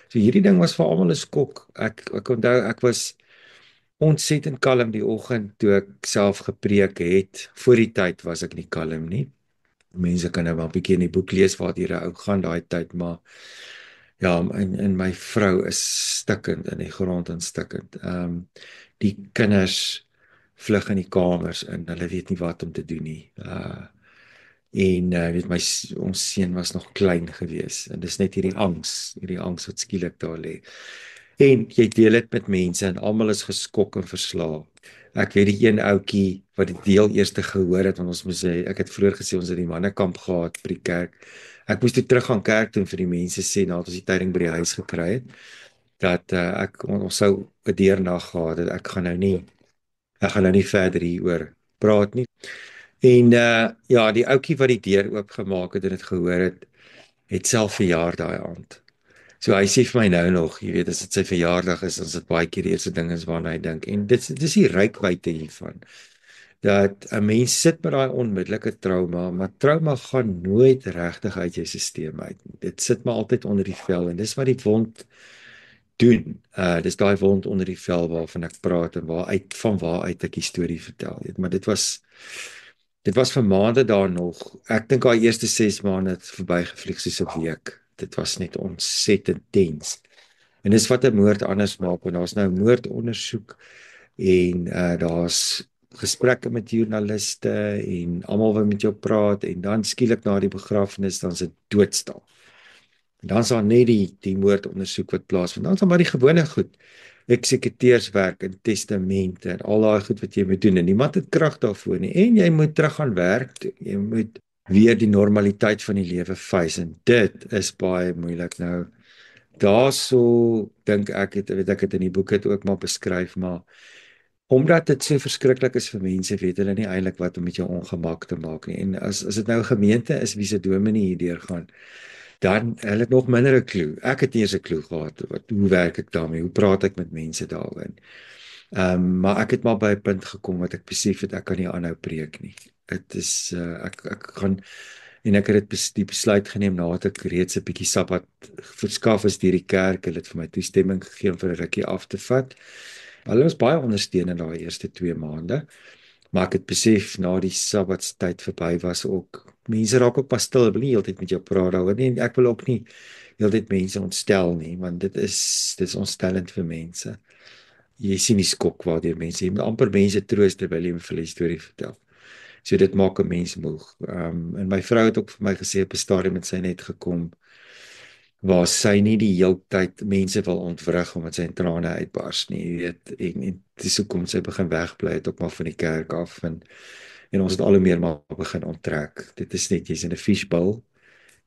So hierdie ding was vir almal 'n skok. Ek onthou ek was ontsettend kalm die oggend toe ek self gepreek het. Voor die tyd was ek nie kalm nie. Mense kan nou maar 'n bietjie in die boek lees waar dit ou gaan daai tyd, maar ja, en my vrou is stikkend in die grond en stikkend. Die kinders vlug in die kamers in. Hulle weet nie wat om te doen nie. Weet ons seun was nog klein gewees en dis net hierdie angs wat skielik daar lê. En jy deel dit met mense en almal is geskok en verslae. Ek weet die een ouetjie wat die deel eerste gehoor het, want ons moes sê, ek het vroeër gesê ons het die mannekamp gehad by die kerk. Ek moes toe terug gaan kerk toe vir die mense sê nadat ons die tyding by die huis gekry het dat ons sou 'n deernag gehad het. Ek gaan nou nie verder hieroor praat nie. En ja, die ouetjie wat die deur oopgemaak het en dit gehoor het self verjaar daai aand. So hy sê vir my nou nog, jy weet, as dit sy verjaardag is, dan is dit baie keer die eerste ding is waarna hy dink. En dit is die rykwyte hiervan. Dat 'n mens sit met daai onmiddellike trauma, maar trauma gaan nooit regtig uit jou stelsel uit nie. Dit sit maar altyd onder die vel en dis wat die wond doen. Dis daai wond onder die vel waarvan ek praat en van waar uit ek die storie vertel. Maar dit was vir maande daar nog. Ek dink daai eerste 6 maande het verbygevlieg soos 'n week. Dit was net ontsettend tens. En dis wat 'n moord anders maak, want daar's nou moordondersoek en daar's gesprekke met joernaliste en almal wat met jou praat en dan skielik na die begrafnis dan is dit doodstil. En dan is daar net die moordondersoek wat plaasvind. Dan is daar maar die gewone goed. Eksekuteurswerk en testamente en al daai goed wat jy moet doen en niemand het krag daarvoor nie. En jy moet terug gaan werk toe. Jy moet weer die normaliteit van die lewe face en dit is baie moeilik nou. Daarso dink ek weet ek het in die boek het ook maar beskryf, maar omdat dit so verskriklik is vir mense, weet hulle nie eintlik wat om met jou ongemak te maak nie. En as dit nou 'n gemeente is wie se dominee hierdeur gaan, dan hulle het nog minder 'n klou. Ek het nie eens 'n klou gehad hoe werk ek daarmee? Hoe praat ek met mense daarin? Maar ek het maar by 'n punt gekom wat ek besef het ek kan nie aanhou preek nie. Dit is ek gaan en ek het die besluit geneem nadat ek reeds 'n bietjie Sabbat verskaf is deur die kerk. Hulle het vir my toestemming gegee om vir 'n rukkie af te vat. Hulle was baie ondersteunend daai eerste 2 maande. Maar ek het besef na die Sabbatstyd verby was ook mense raak ook pas stil, wil nie heeltyd met jou praat daaroor nie. En ek wil ook nie heeltyd mense ontstel nie, want dit is ontstellend vir mense. Jy sien die skok waardeur mense, jy moet amper mense troos terwyl jy 'n hulle storie vertel. So dit maak 'n mens moeg. En my vrou het ook vir my gesê op 'n stadium het sy net gekom waar sy nie die heeltyd mense wil ontwrig omdat sy in trane uitbars nie, jy weet. En dis hoekom sy begin wegbly het ook maar van die kerk af en ons het al hoe meer maar begin onttrek. Dit is net jy's in 'n fishbowl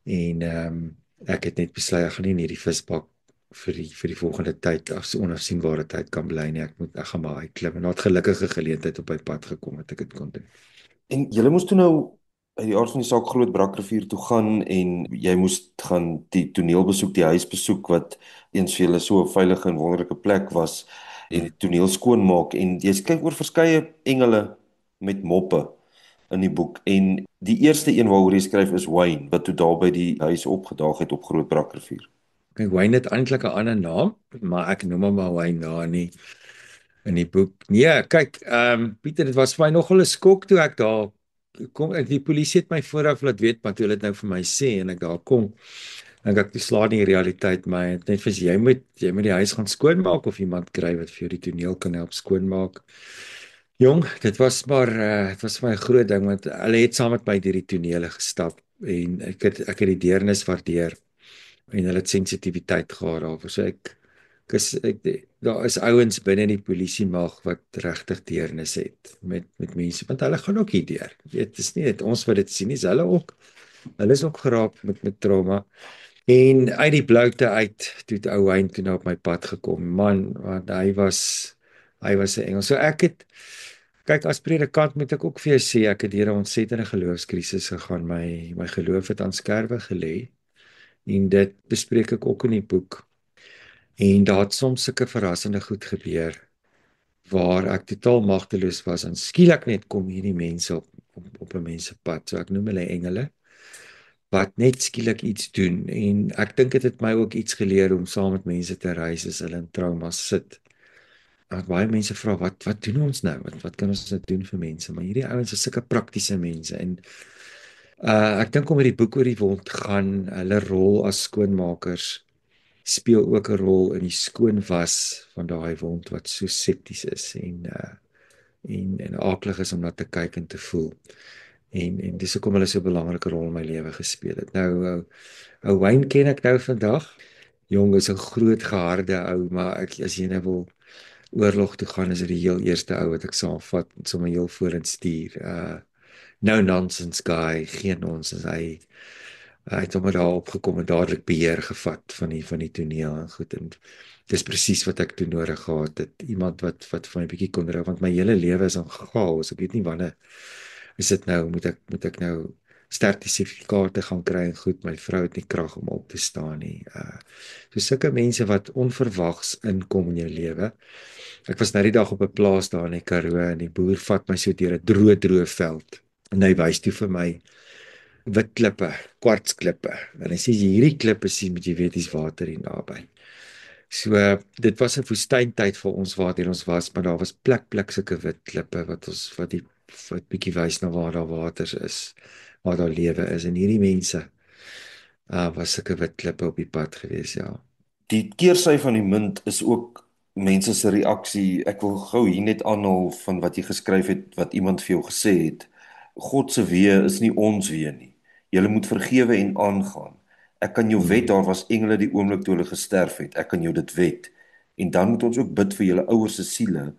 en ek het net besluit ek gaan nie in hierdie visbak vir die volgende tyd as onafsienbare tyd kan bly nie. Ek gaan maar uitklim en daar het gelukkige geleentheid op my pad gekom dat ek dit kon doen. En julle moes toe nou uit die aard van die saak Groot Brakrivier toe gaan en jy moes gaan die toneel besoek, die huis besoek wat eens vir julle so 'n veilige en wonderlike plek was en die toneel skoonmaak en jy skryf oor verskeie engele met moppe in die boek en die eerste een waaroor jy skryf is Wayne wat toe daar by die huis opgedaag het op Groot Brakrivier. Kyk, Wayne het eintlik 'n ander naam, maar ek noem hom maar Wayne daar in die boek. Nee, kyk, Pieter, dit was vir my nogal 'n skok toe ek daar kom. Die polisie het my vooraf laat weet, maar toe hulle dit nou vir my sê en ek daar kom, dink ek dis slaat nie die realiteit my. Het net vir jy moet die huis gaan skoonmaak of iemand kry wat vir jou die toneel kan help skoonmaak. Jong, dit was vir my 'n groot ding want hulle het saam met my deur die tonele gestap en ek het die deernis waardeer en hulle het sensitiwiteit gehad daarvoor. So daar is ouens binne die polisie mag wat regtig deernis het met mense want hulle gaan ook hier deur. Jy weet, dit is nie net ons wat dit sien nie, hulle ook. Hulle is ook geraak met trauma. En uit die bloute uit toe ou Wayne toe nou op my pad gekom. Man, want hy was 'n engel. So kyk, as predikant moet ek ook vir jou sê ek het deur 'n ontsettende geloofskrisis gegaan. My geloof het aan skerwe gelê en dit bespreek ek ook in die boek. En daar het soms sulke verrassende goed gebeur waar ek totaal magteloos was en skielik net kom hierdie mense op 'n mens se pad. So ek noem hulle engele wat net skielik iets doen en ek dink dit het my ook iets geleer om saam met mense te reis as hulle in trauma sit. Baie mense vra wat doen ons nou? Wat kan ons nou doen vir mense? Maar hierdie ouens is sulke praktiese mense en ek dink om hierdie boek oor die wond gaan, hulle rol as skoonmakers speel ook 'n rol in die skoonwas van daai wond wat so septies is en aaklig is om na te kyk en te voel. En dis hoekom hulle so 'n belangrike rol in my lewe gespeel het. Nou ou Wayne ken ek nou vandag. Jong is 'n groot geharde ou, maar as jy nou wil oorlog toe gaan, is dit die heel eerste ou wat ek saamvat en sommer heel voorin stuur. No nonsense guy, geen nonsens. Hy het hom daar opgekom en dadelik beheer gevat van die toneel en goed en dis presies wat ek toe nodig gehad het. Iemand wat vir my 'n bietjie kon rou want my hele lewe is aan chaos. Ek weet nie wanneer is dit nou moet ek nou sertifikate gaan kry en goed. My vrou het nie krag om op te staan nie. So sulke mense wat onverwags inkom in jou lewe. Ek was nou die dag op 'n plaas daar in die Karoo en die boer vat my so deur 'n droë veld en hy wys toe vir my wit klippe, kwartsklippe. En hy sê hierdie klippe sien moet jy weet dis water hier naby. So dit was 'n woestyntyd vir ons waar ons was, maar daar was plek sulke wit klippe wat bietjie wys na waar daar water is, waar daar lewe is en hierdie mense was sulke wit klippe op die pad gewees, ja. Die keersy van die munt is ook mense se reaksie. Ek wil gou hier net aanhaal van wat jy geskryf het, wat iemand vir jou gesê het. God se weë is nie ons weë nie. Julle moet vergewe en aangaan. Ek kan jou wet, daar was engele die oomblik toe hulle gesterf het. Ek kan jou dit wet. En dan moet ons ook bid vir julle ouers se siele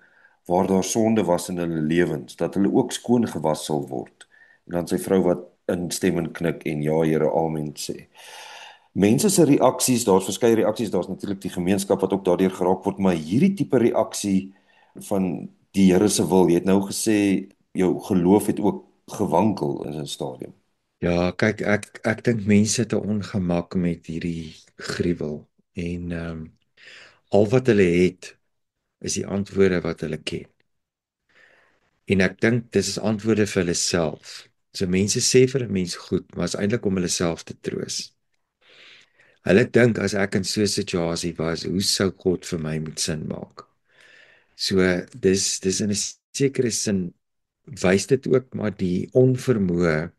waar daar sonde was in hulle lewens, dat hulle ook skoon gewas sal word. En dan sy vrou wat instemmend knik en ja Here, amen sê. Mense se reaksies, daar's verskeie reaksies, daar's natuurlik die gemeenskap wat ook daardeur geraak word, maar hierdie tipe reaksie van die Here se wil, jy het nou gesê jou geloof het ook gewankel in 'n stadium. Ja, kyk, ek dink mense het 'n ongemak met hierdie gruwel en al wat hulle het is die antwoorde wat hulle ken. En ek dink dis is antwoorde vir hulle self. So mense sê vir 'n mens goed, maar is eintlik om hulle self te troos. Hulle dink as ek in so 'n situasie was, hoe sou God vir my moet sin maak? So dis in 'n sekere sin wys dit ook maar die onvermoë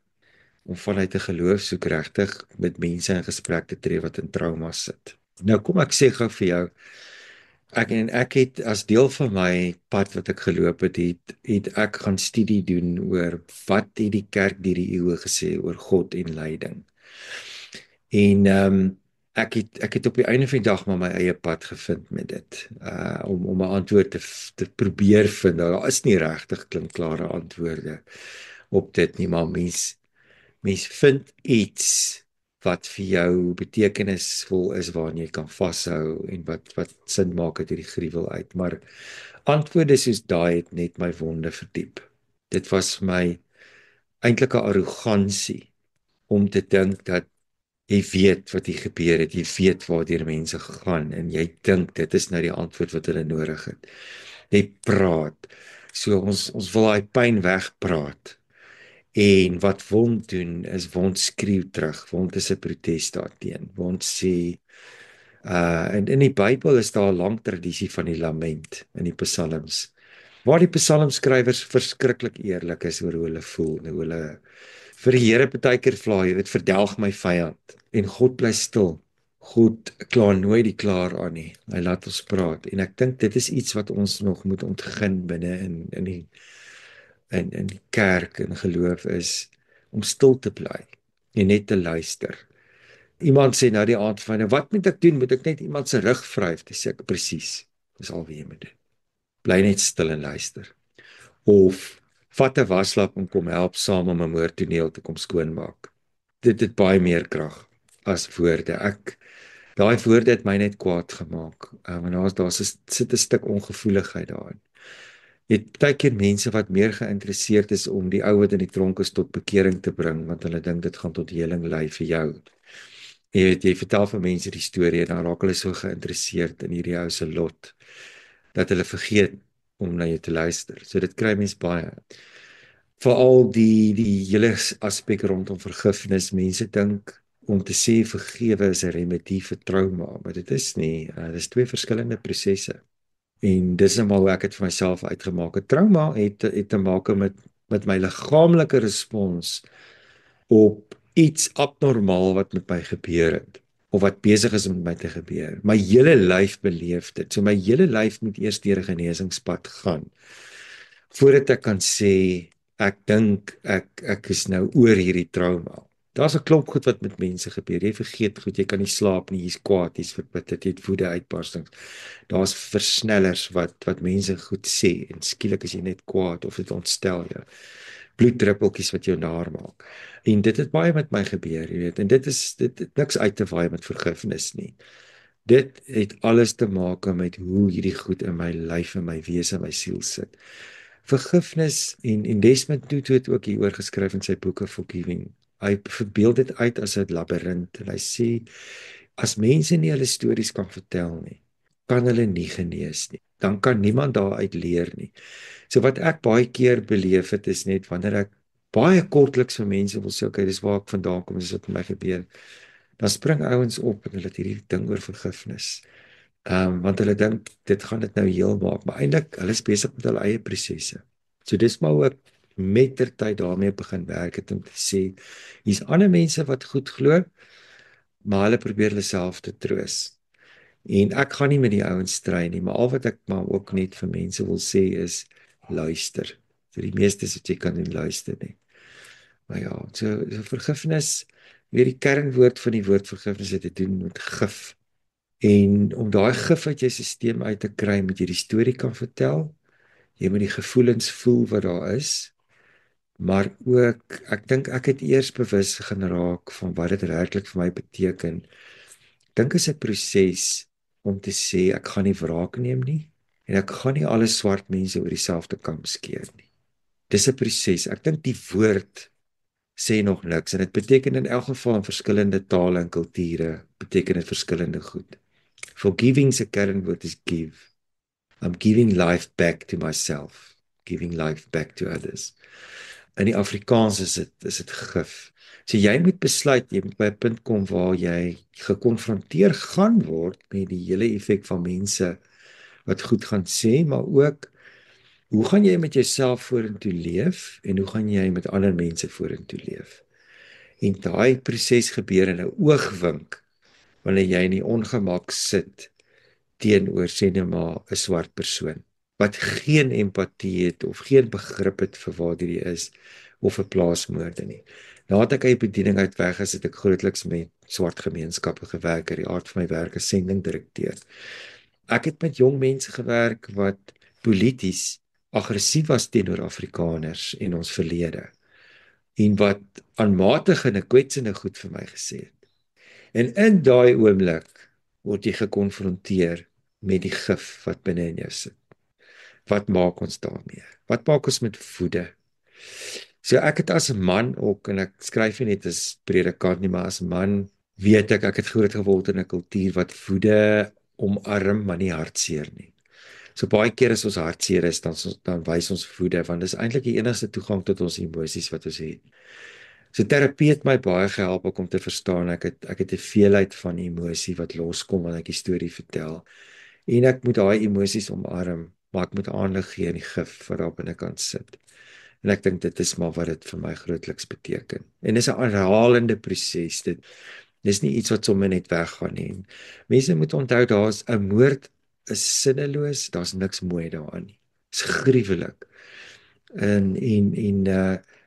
om vanuit 'n geloofsoek regtig met mense in gesprek te tree wat in trauma sit. Nou kom ek sê gou vir jou, ek het as deel van my pad wat ek geloop het ek gaan studie doen oor wat het die kerk deur die eeue gesê oor God en lyding. En ek het op die einde van die dag maar my eie pad gevind met dit. Om 'n antwoord te probeer vind. Daar is nie regtig klinkklare antwoorde op dit nie, maar mens vind iets wat vir jou betekenisvol is waaraan jy kan vashou en wat sin maak uit hierdie gruwel uit. Maar antwoorde soos daai het net my wonde verdiep. Dit was vir my eintlik 'n arrogansie om te dink dat jy weet wat hier gebeur het, jy weet waartoe mense gegaan en jy dink dit is nou die antwoord wat hulle nodig het. Jy praat. So ons wil daai pyn wegpraat. En wat wond doen is wond skreeu terug. Wond is 'n protes daarteen. Wond sê en in die Bybel is daar 'n lang tradisie van die lament in die psalms. Waar die psalmskrywers verskriklik eerlik is oor hoe hulle voel en hoe hulle vir die Here partykeer vra, jy weet, verdelg my vyand. En God bly stil. God kla nooit die klaar aan nie. Hy laat ons praat. En ek dink dit is iets wat ons nog moet ontgin binne in die kerk en geloof is om stil te bly en net te luister. Iemand sê nou die aand van, wat moet ek doen? Moet ek net iemand se rug vryf? Dis ek presies. Dis al wat jy moet doen. Bly net stil en luister. Of vat 'n waslap en kom help saam om 'n moordtoneel te kom skoonmaak. Dit het baie meer krag as woorde. Daai woorde het my net kwaad gemaak. En daar sit 'n stuk ongevoeligheid daarin. Jy het baie keer mense wat meer geïnteresseerd is om die ou wat in die tronk is tot bekering te bring, want hulle dink dit gaan tot heling lei vir jou. Jy vertel vir mense die storie en dan raak hulle so geïnteresseerd in hierdie ou se lot dat hulle vergeet om na jou te luister. So dit kry mense baie. Veral die hele aspek rondom vergifnis. Mense dink om te sê vergewe is 'n remedie vir trauma, maar dit is nie. Dit is twee verskillende prosesse. En dis net maar hoe ek dit vir myself uitgemaak het. Trauma het te maak met my liggaamlike respons op iets abnormaal wat met my gebeur het of wat besig is om met my te gebeur. My hele lyf beleef dit. So my hele lyf moet eers deur 'n genesingspad gaan voordat ek kan sê ek dink ek is nou oor hierdie trauma. Daar's 'n klomp goed wat met mense gebeur. Jy vergeet goed, jy kan nie slaap nie, jy's kwaad, jy's verbitterd, jy het woede uitbarstings. Daar's versnellers wat mense goed sê en skielik is jy net kwaad of dit ontstel jou. Bloeddruppeltjies wat jou naar maak. En dit het baie met my gebeur, jy weet. En dit het niks uit te waai met vergifnis nie. Dit het alles te maak met hoe hierdie goed in my lyf en my wese en my siel sit. Vergifnis en Desmond Tutu het ook hieroor geskryf in sy boek Forgiving. Hy verbeel dit uit as 'n labirint en hy sê as mense nie hulle stories kan vertel nie, kan hulle nie genees nie. Dan kan niemand daaruit leer nie. So wat ek baie keer beleef het is net wanneer ek baie kortliks vir mense wil sê, okay, dis waar ek vandaan kom, dis wat met my gebeur. Dan spring ouens op en hulle het hierdie ding oor vergifnis. Want hulle dink dit gaan dit nou heel maak, maar eintlik hulle is besig met hulle eie prosesse. So dis maar hoe ek mettertyd daarmee begin werk het om te sê, hier's ander mense wat goed glo, maar hulle probeer hulle self te troos. En ek gaan nie met die ouens stry nie, maar al wat ek maar ook net vir mense wil sê is luister. So die meeste wat jy kan doen luister nie. Maar ja, so vergifnis, weer die kernwoord van die woord vergifnis het te doen met gif. En om daai gif uit jou stelsel uit te kry, moet jy die storie kan vertel. Jy moet die gevoelens voel wat daar is. Maar ook, ek dink ek het eers bewus gaan raak van wat dit werklik vir my beteken. Dink is 'n proses om te sê ek gaan nie wraak neem nie en ek gaan nie alle swart mense oor dieselfde kam skeer nie. Dis 'n proses. Ek dink die woord sê nog niks en dit beteken in elk geval in verskillende tale en kulture beteken dit verskillende goed. Forgiving se kernwoord is give. I'm giving life back to myself, giving life back to others. In die Afrikaans is dit gif. So jy moet besluit, jy moet by 'n punt kom waar jy gekonfronteer gaan word met die hele effek van mense wat goed gaan sê, maar ook hoe gaan jy met jouself vorentoe leef en hoe gaan jy met ander mense vorentoe leef? En daai proses gebeur in 'n oogwink wanneer jy in die ongemak sit teenoor sê net maar 'n swart persoon wat geen empatie het of geen begrip het vir waar dit is of 'n plaasmoorde nie. Nadat ek uit bediening uit weg is, het ek grootliks met swart gemeenskappe gewerk uit die aard van my werk as sendingdirekteur. Ek het met jong mense gewerk wat polities aggressief was teenoor Afrikaners en ons verlede en wat aanmatigende kwetsende goed vir my gesê het. En in daai oomblik word jy gekonfronteer met die gif wat binne in jou sit. Wat maak ons daarmee? Wat maak ons met woede? So ek het as 'n man ook, en ek skryf nie net as predikant nie, maar as 'n man weet ek het groot geword in 'n kultuur wat woede omarm, maar nie hartseer nie. So baie keer as ons hartseer is, dan wys ons woede, want dis eintlik die enigste toegang tot ons emosies wat ons het. So terapie het my baie gehelp om te verstaan ek het 'n veelheid van emosie wat loskom wanneer ek die storie vertel. En ek moet daai emosies omarm, maar ek moet aandag gee aan die gif wat daar binnekant sit. En ek dink dit is maar wat dit vir my grootliks beteken. En dis 'n aanhalende proses. Dit is nie iets wat sommer net weggaan nie. Mense moet onthou daar's 'n moord is sinneloos, daar's niks mooi daarin nie. Dit is gruwelik. En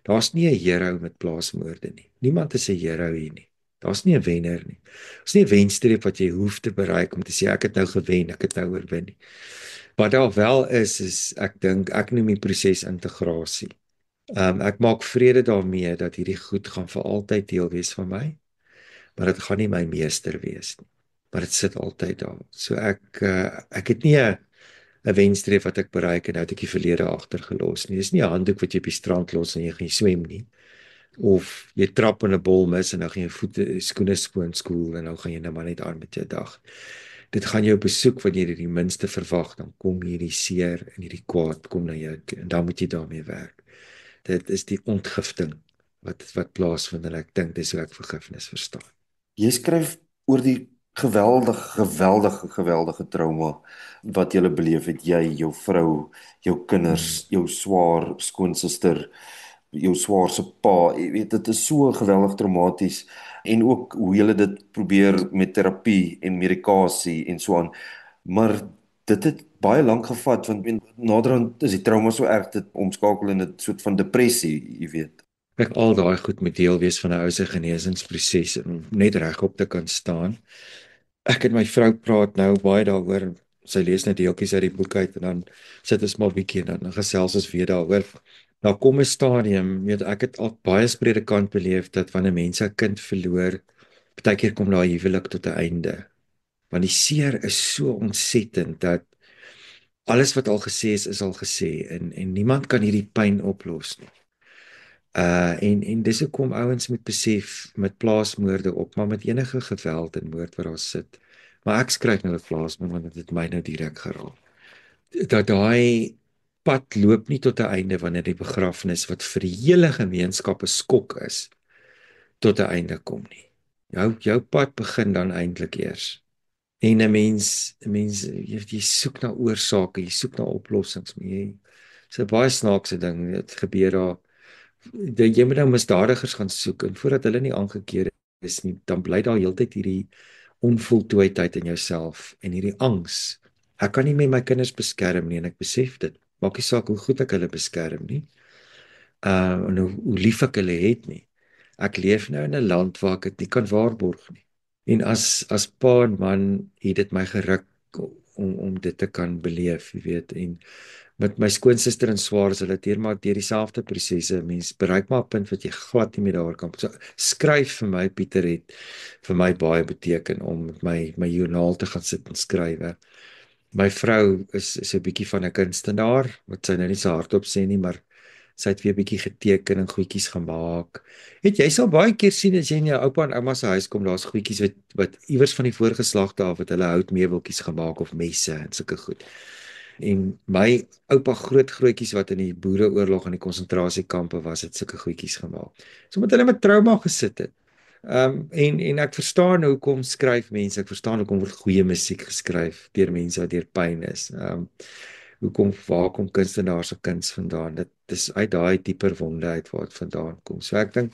daar's nie 'n hero met plaasmoorde nie. Niemand is 'n hero hier nie. Daar's nie 'n wenner nie. Daar's nie 'n wenstreep wat jy hoef te bereik om te sê ek het nou gewen, ek het nou oorwin nie. Wat daar wel is ek dink ek noem die proses integrasie. Ek maak vrede daarmee dat hierdie goed gaan vir altyd deel wees van my, maar dit gaan nie my meester wees nie. Maar dit sit altyd daar. So ek het nie 'n wenstreep wat ek bereik en nou het ek die verlede agtergelos nie. Dis nie 'n handdoek wat jy op die strand los en jy gaan swem nie. Of jy trap in 'n bol mis en nou gaan jou skoene skoon en nou gaan jy net maar net aan met jou dag. Dit gaan jou besoek wanneer jy die minste verwag, dan kom hierdie seer en hierdie kwaad kom na jou toe en dan moet jy daarmee werk. Dit is die ontgifting wat plaasvind en ek dink dis hoe ek vergifnis verstaan. Jy skryf oor die geweldige trauma wat jy beleef het, jy, jou vrou, jou kinders, jou swaar skoonsister, jou swaarse pa. Jy weet, dit is so geweldig traumaties en ook hoe jy dit probeer met terapie en medikasie en so aan. Maar dit het baie lank gevat want naderhand is die trauma so erg dit omskakel in 'n soort van depressie, jy weet. Ek al daai goed moet deel wees van 'n ou se genesingsproses om net regop te kan staan. Ek en my vrou praat nou baie daaroor. Sy lees net deeltjies uit die boek uit en dan sit ons maar 'n bietjie en dan gesels ons weer daaroor. Daar kom 'n stadium, weet ek het al baie as predikant beleef dat wanneer mense 'n kind verloor, baie keer kom daai huwelik tot 'n einde. Want die seer is so ontsettend dat alles wat al gesê is al gesê en niemand kan hierdie pyn oplos nie. En dis hoekom ouens moet besef met plaasmoorde op, maar met enige geweld en moord wat daar sit. Maar ek skryf nou 'n plaasmoord want dit het my nou direk geraak. Dat daai pad loop nie tot 'n einde wanneer die begrafnis wat vir die hele gemeenskap 'n skok is tot 'n einde kom nie. Jou pad begin dan eintlik eers. En 'n mens jy soek na oorsake, jy soek na oplossings, maar dis 'n baie snaakse ding. Dit gebeur daar. Jy moet nou misdadigers gaan soek en voordat hulle nie aangekeer is nie, dan bly daar heeltyd hierdie onvoltooidheid in jouself en hierdie angs. Ek kan nie met my kinders beskerm nie en ek besef dit. Maak nie saak hoe goed ek hulle beskerm nie. En hoe lief ek hulle het nie. Ek leef nou in 'n land waar ek dit nie kan waarborg nie. En as pa en man het dit my geruk om dit te kan beleef, jy weet, en met my skoonsister en swaar is hulle deur dieselfde prosesse. Mens bereik maar 'n punt wat jy glad nie meer daar kan. So skryf vir my Pieter het vir my baie beteken om met my joernaal te gaan sit en skryf. My vrou is 'n bietjie van 'n kunstenaar, wat sy nou nie so hardop sê nie, maar Sy het weer bietjie geteken en goedjies gemaak. Het jy sal baie keer sien as jy in jou oupa en ouma se huis kom, daar's goedjies wat iewers van die voorgeslagte af wat hulle houtmeubeltjies gemaak of messe en sulke goed. En my oupa grootjies wat in die Boereoorlog en die konsentrasiekampe was, het sulke goedjies gemaak. So met hulle met trauma gesit het. En ek verstaan hoekom skryf mense, ek verstaan hoekom word goeie musiek geskryf deur mense wat deur pyn is. Waar kom kunstenaars se kuns vandaan? Dit is uit daai dieper wonde uit waar dit vandaan kom. So ek dink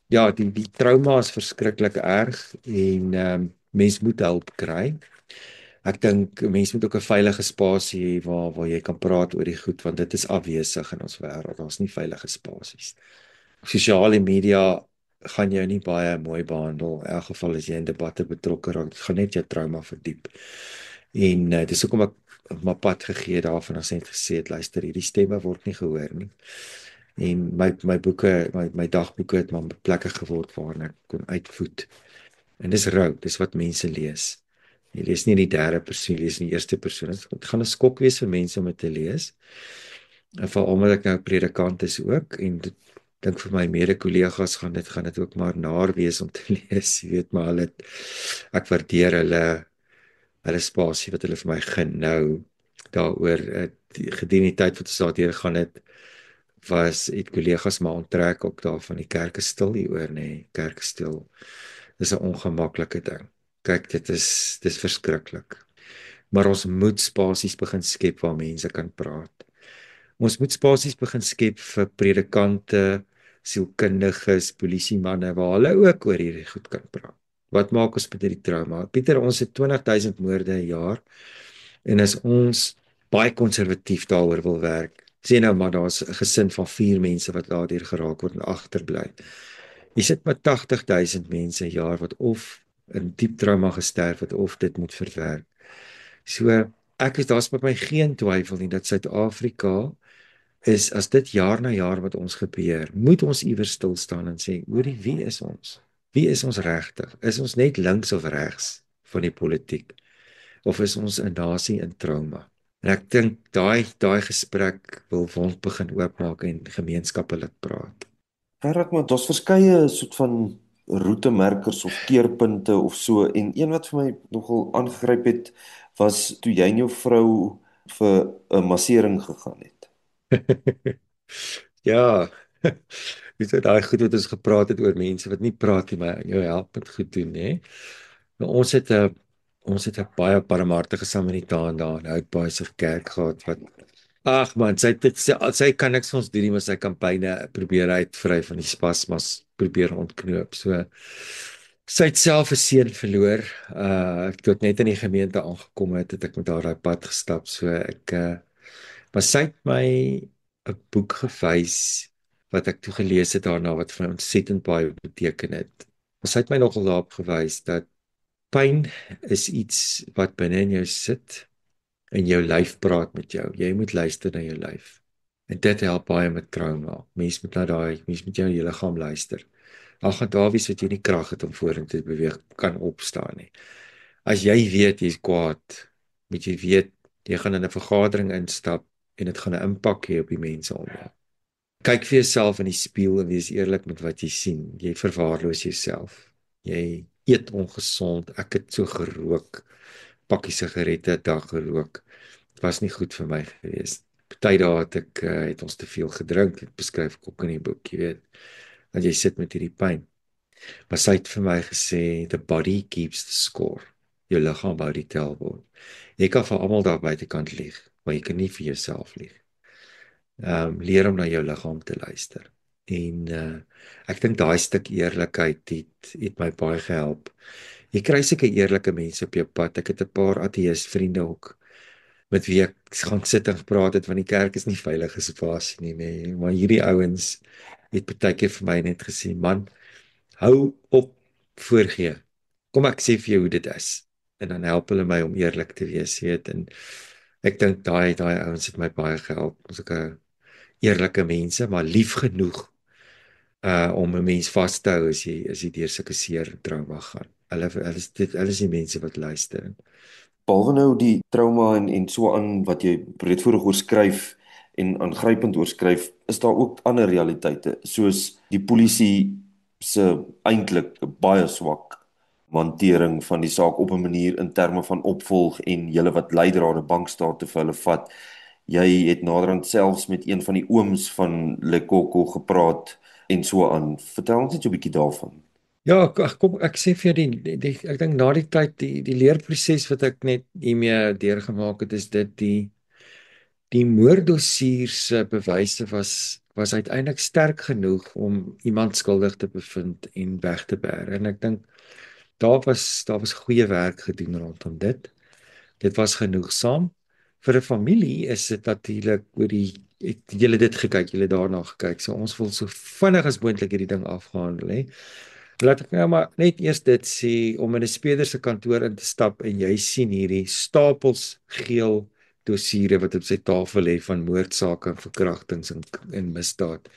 ja, die trauma is verskriklik erg en mens moet hulp kry. Ek dink mense moet ook 'n veilige spasie hê waar jy kan praat oor die goed want dit is afwesig in ons wêreld. Daar's nie veilige spasies. Sosiale media gaan jou nie baie mooi behandel. In elk geval as jy in debatte betrokke raak, dit gaan net jou trauma verdiep. En dis hoekom ek my pad gegee daarvan as net gesê het, luister, hierdie stemme word nie gehoor nie. En my boeke, my dagboeke het maar plekke geword waarin ek kon uitvoed. En dis rou, dis wat mense lees. Jy lees nie in die derde persoon, jy lees in die eerste persoon. Dit gaan 'n skok wees vir mense om dit te lees. En veral omdat ek nou predikant is ook en dink vir my mede-kollegas gaan dit ook maar naar wees om te lees. Jy weet maar ek waardeer hulle spasie wat hulle vir my gun nou daaroor gedurende die tyd wat ons daardeur gaan het kollegas maar onttrek ook daarvan die kerk is stil hieroor nê, kerk is stil. Dis 'n ongemaklike ding. Kyk, dis verskriklik. Maar ons moet spasies begin skep waar mense kan praat. Ons moet spasies begin skep vir predikante, sielkundiges, polisiemanne waar hulle ook oor hierdie goed kan praat. Wat maak ons met hierdie trauma? Pieter, ons het 20,000 moorde 'n jaar en as ons baie konservatief daaroor wil werk, sê nou maar daar's 'n gesin van 4 mense wat daardeur geraak word en agterbly. Jy sit met 80,000 mense 'n jaar wat of in diep trauma gesterf het of dit moet verwerk. So daar's met my geen twyfel nie dat Suid-Afrika is as dit jaar na jaar wat ons gebeur, moet ons iewers stil staan en sê, hoorie, wie is ons? Wie is ons regtig? Is ons net links of regs van die politiek? Of is ons 'n nasie in trauma? En ek dink daai gesprek wil ons begin oopmaak en gemeenskappe laat praat. Gerard, maar daar's verskeie soort van roetemerkers of keerpunte of so en een wat vir my nogal aangegryp het was toe jy en jou vrou vir 'n massering gegaan het. Ja, dis daai goed wat ons gepraat het oor mense wat nie praat nie, maar jou help met goed doen, hè. Nou, ons het 'n baie barmhartige Samaritaan daar in Houtbaai se kerk gehad wat ag man, sy kan niks vir ons doen nie, maar sy kan pyne probeer uitvry van die spasmas probeer ontknoop. So sy het self 'n seun verloor. Toe ek net in die gemeente aangekom het ek met haar daai pad gestap. So maar sy het my 'n boek gewys wat ek toe gelees het daarna wat vir my ontsettend baie beteken het. Sy het my nogal daarop gewys dat pyn is iets wat binne in jou sit en jou lyf praat met jou. Jy moet luister na jou lyf. En dit help baie met trauma. Mens moet jou liggaam luister. Al gaan daar wees wat jy nie krag het om vorentoe te beweeg, kan opstaan nie. As jy weet jy's kwaad, moet jy weet jy gaan in 'n vergadering instap en dit gaan 'n impak hê op die mense om jou. Kyk vir jouself in die spieël en wees eerlik met wat jy sien. Jy verwaarloos jouself. Jy eet ongesond. Ek het so gerook, pakkie sigarette 'n dag gerook. Dit was nie goed vir my gewees. Party dae het ons te veel gedrink. Ek beskryf ook in die boek, jy weet, dat jy sit met hierdie pyn. Maar sy het vir my gesê, the body keeps the score. Jou liggaam hou die tellbord. Jy kan vir almal daar buitekant lieg, maar jy kan nie vir jouself lieg. Leer om na jou liggaam te luister. En ek dink daai stuk eerlikheid het my baie gehelp. Jy kry seker eerlike mense op jou pad. Ek het 'n paar ateïs vriende ook met wie ek gaan sit en praat het, want die kerk is nie veilige spasie nie, nee. Maar hierdie ouens het baie keer vir my net gesê, man, hou op voorgee. Kom ek sê vir jou hoe dit is. En dan help hulle my om eerlik te wees, weet. En ek dink daai ouens het my baie gehelp. Ons is 'n eerlike mense, maar lief genoeg om 'n mens vas te hou as jy deur sulke seer en trauma gaan. Hulle is die mense wat luister. Behalwe nou die trauma en so aan wat jy breedvoerig oor skryf en aangrypend oorskryf, is daar ook ander realiteite, soos die polisie se eintlik baie swak hantering van die saak op 'n manier in terme van opvolg en julle wat leidrade bankstate vir hulle vat. Jy het naderhand selfs met een van die ooms van Lekoko gepraat en so aan. Vertel ons net so 'n bietjie daarvan. Ja, kom ek sê vir jou ek dink na die tyd die leerproses wat ek net hiermee deurgemaak het, is dit die moorddossier se bewyse was uiteindelik sterk genoeg om iemand skuldig te bevind en weg te bêre. En ek dink daar was goeie werk gedoen rondom dit. Dit was genoegsaam. Vir 'n familie is dit natuurlik oor het julle dit gekyk, julle daarna gekyk. So ons wil so vinnig as moontlik hierdie ding afgehandel hè. Laat ek nou maar net eers dit sê, om in 'n speurder se kantoor in te stap en jy sien hierdie stapels geel dossiere wat op sy tafel lê van moordsake en verkrachtings en misdaad.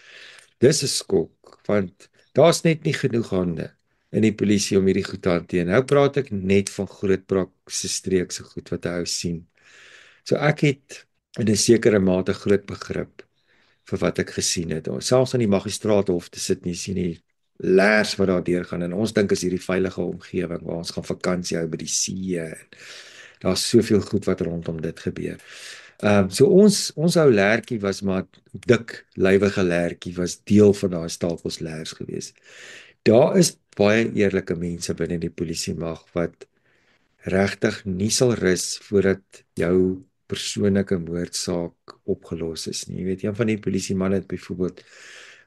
Dis 'n skok, want daar's net nie genoeg hande in die polisie om hierdie goed te hanteer. Nou praat ek net van Grootbrak se streek se goed wat hy sien. So ek het in 'n sekere mate groot begrip vir wat ek gesien het. Selfs aan die magistraathof te sit en jy sien die lers wat daar deurgaan en ons dink is hierdie veilige omgewing waar ons gaan vakansie hou by die see en daar's soveel goed wat rondom dit gebeur. So ons ou lertjie was maar dik lywige lertjie was deel van daai stapels lers gewees. Daar is baie eerlike mense binne die polisie mag wat regtig nie sal rus voordat jou persoonlike moordsaak opgelos is nie. Jy weet, een van die polisiemanne het byvoorbeeld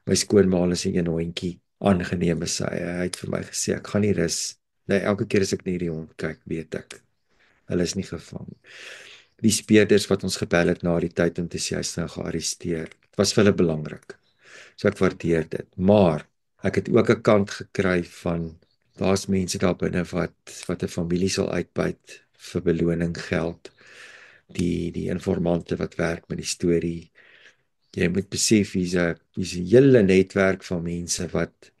my skoonma is 'n hondjie aangeneem is hy het vir my gesê ek gaan nie rus. Nee, elke keer as ek na hierdie hond kyk, weet ek hulle is nie gevang. Die speurders wat ons gebel het na die tyd om te sê hy's nou gearresteer, was vir hulle belangrik. So ek waardeer dit. Maar ek het ook 'n kant gekry van daar's mense daar binne wat 'n familie sal uitbuit vir beloning geld. Die informante wat werk met die storie. Jy moet besef hier's 'n hele netwerk van mense wat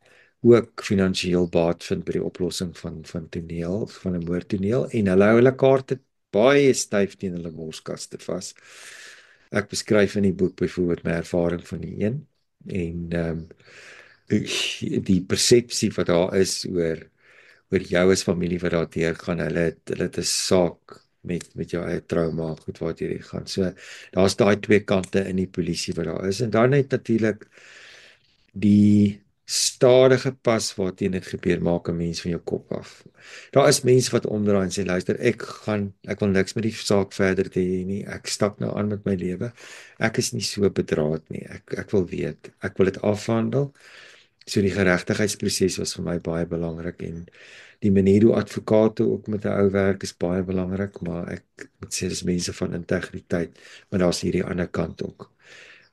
ook finansiëel baat vind by die oplossing van toneel, van 'n moordtoneel en hulle hou hulle kaarte baie styf teen hulle borskaste vas. Ek beskryf in die boek byvoorbeeld my ervaring van die een en die persepsie wat daar is oor jou as familie wat daar deurgaan, hulle het 'n saak met jou eie trauma, goed wat jy gaan. So daar's daai twee kante in die polisie wat daar is en dan net natuurlik die stadige pas waarteen dit gebeur maak 'n mens van jou kop af. Daar is mense wat omdraai en sê luister, ek wil niks met die saak verder hê nie. Ek stap nou aan met my lewe. Ek is nie so bedraad nie. Ek wil weet, ek wil dit afhandel. So die geregtigheidsproses was vir my baie belangrik en die manier hoe advokate ook met 'n ou werk is baie belangrik, maar ek moet sê dis mense van integriteit, maar daar's hierdie ander kant ook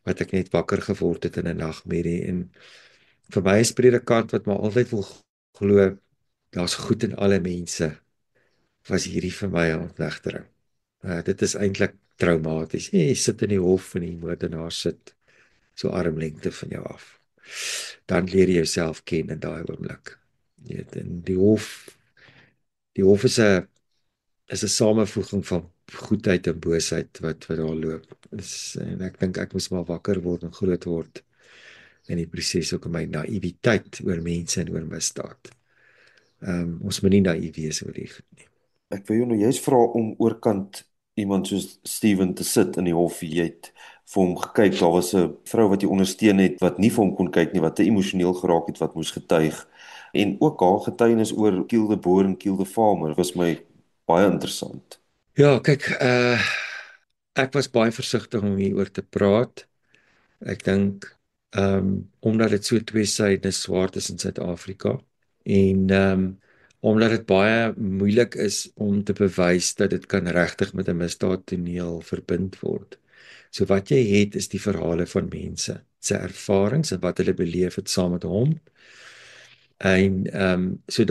wat ek net wakker geword het in 'n nagmerrie en vir my is predikant wat maar altyd wil glo daar's goed in alle mense, was hierdie vir my 'n ontnigtering. Dit is eintlik traumaties. Jy sit in die hof en die moordenaar sit so armlengte van jou af. Dan leer jy jouself ken in daai oomblik. Jy weet, en die hof is 'n samevoeging van goedheid en boosheid wat daar loop. En ek dink ek moes maar wakker word en groot word in die proses ook in my naïwiteit oor mense en oor misdaad. Ons moet nie naïef wees oor die goed nie. Ek wil jou nou juist vra om oorkant iemand soos Steven te sit in die hof. Jy het vir hom gekyk, daar was 'n vrou wat jy ondersteun het wat nie vir hom kon kyk nie, wat te emosioneel geraak het, wat moes getuig. En ook haar getuienis oor Kiel de Boer en Kiel de Farmer was my baie interessant. Ja, kyk, ek was baie versigtig om hieroor te praat. Ek dink omdat dit so tweesydig swaard is in Suid-Afrika en omdat dit baie moeilik is om te bewys dat dit kan regtig met 'n misdaadtoneel verbind word. So wat jy het is die verhale van mense, se ervarings en wat hulle beleef het saam met hom. En so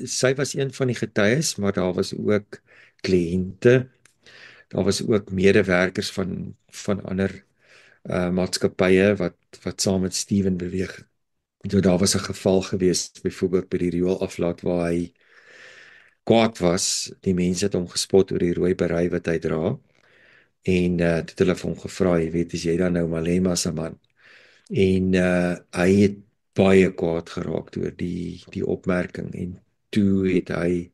sy was een van die getuies, maar daar was ook kliënte, daar was ook medewerkers van ander maatskappye wat saam met Steven beweeg. So daar was 'n geval gewees, byvoorbeeld by die rioolaflaat waar hy kwaad was. Die mense het hom gespot oor die rooi berei wat hy dra En toe het hulle vir hom gevra, jy weet, is jy dan nou Malema se man? En hy het baie kwaad geraak oor die opmerking en toe het hy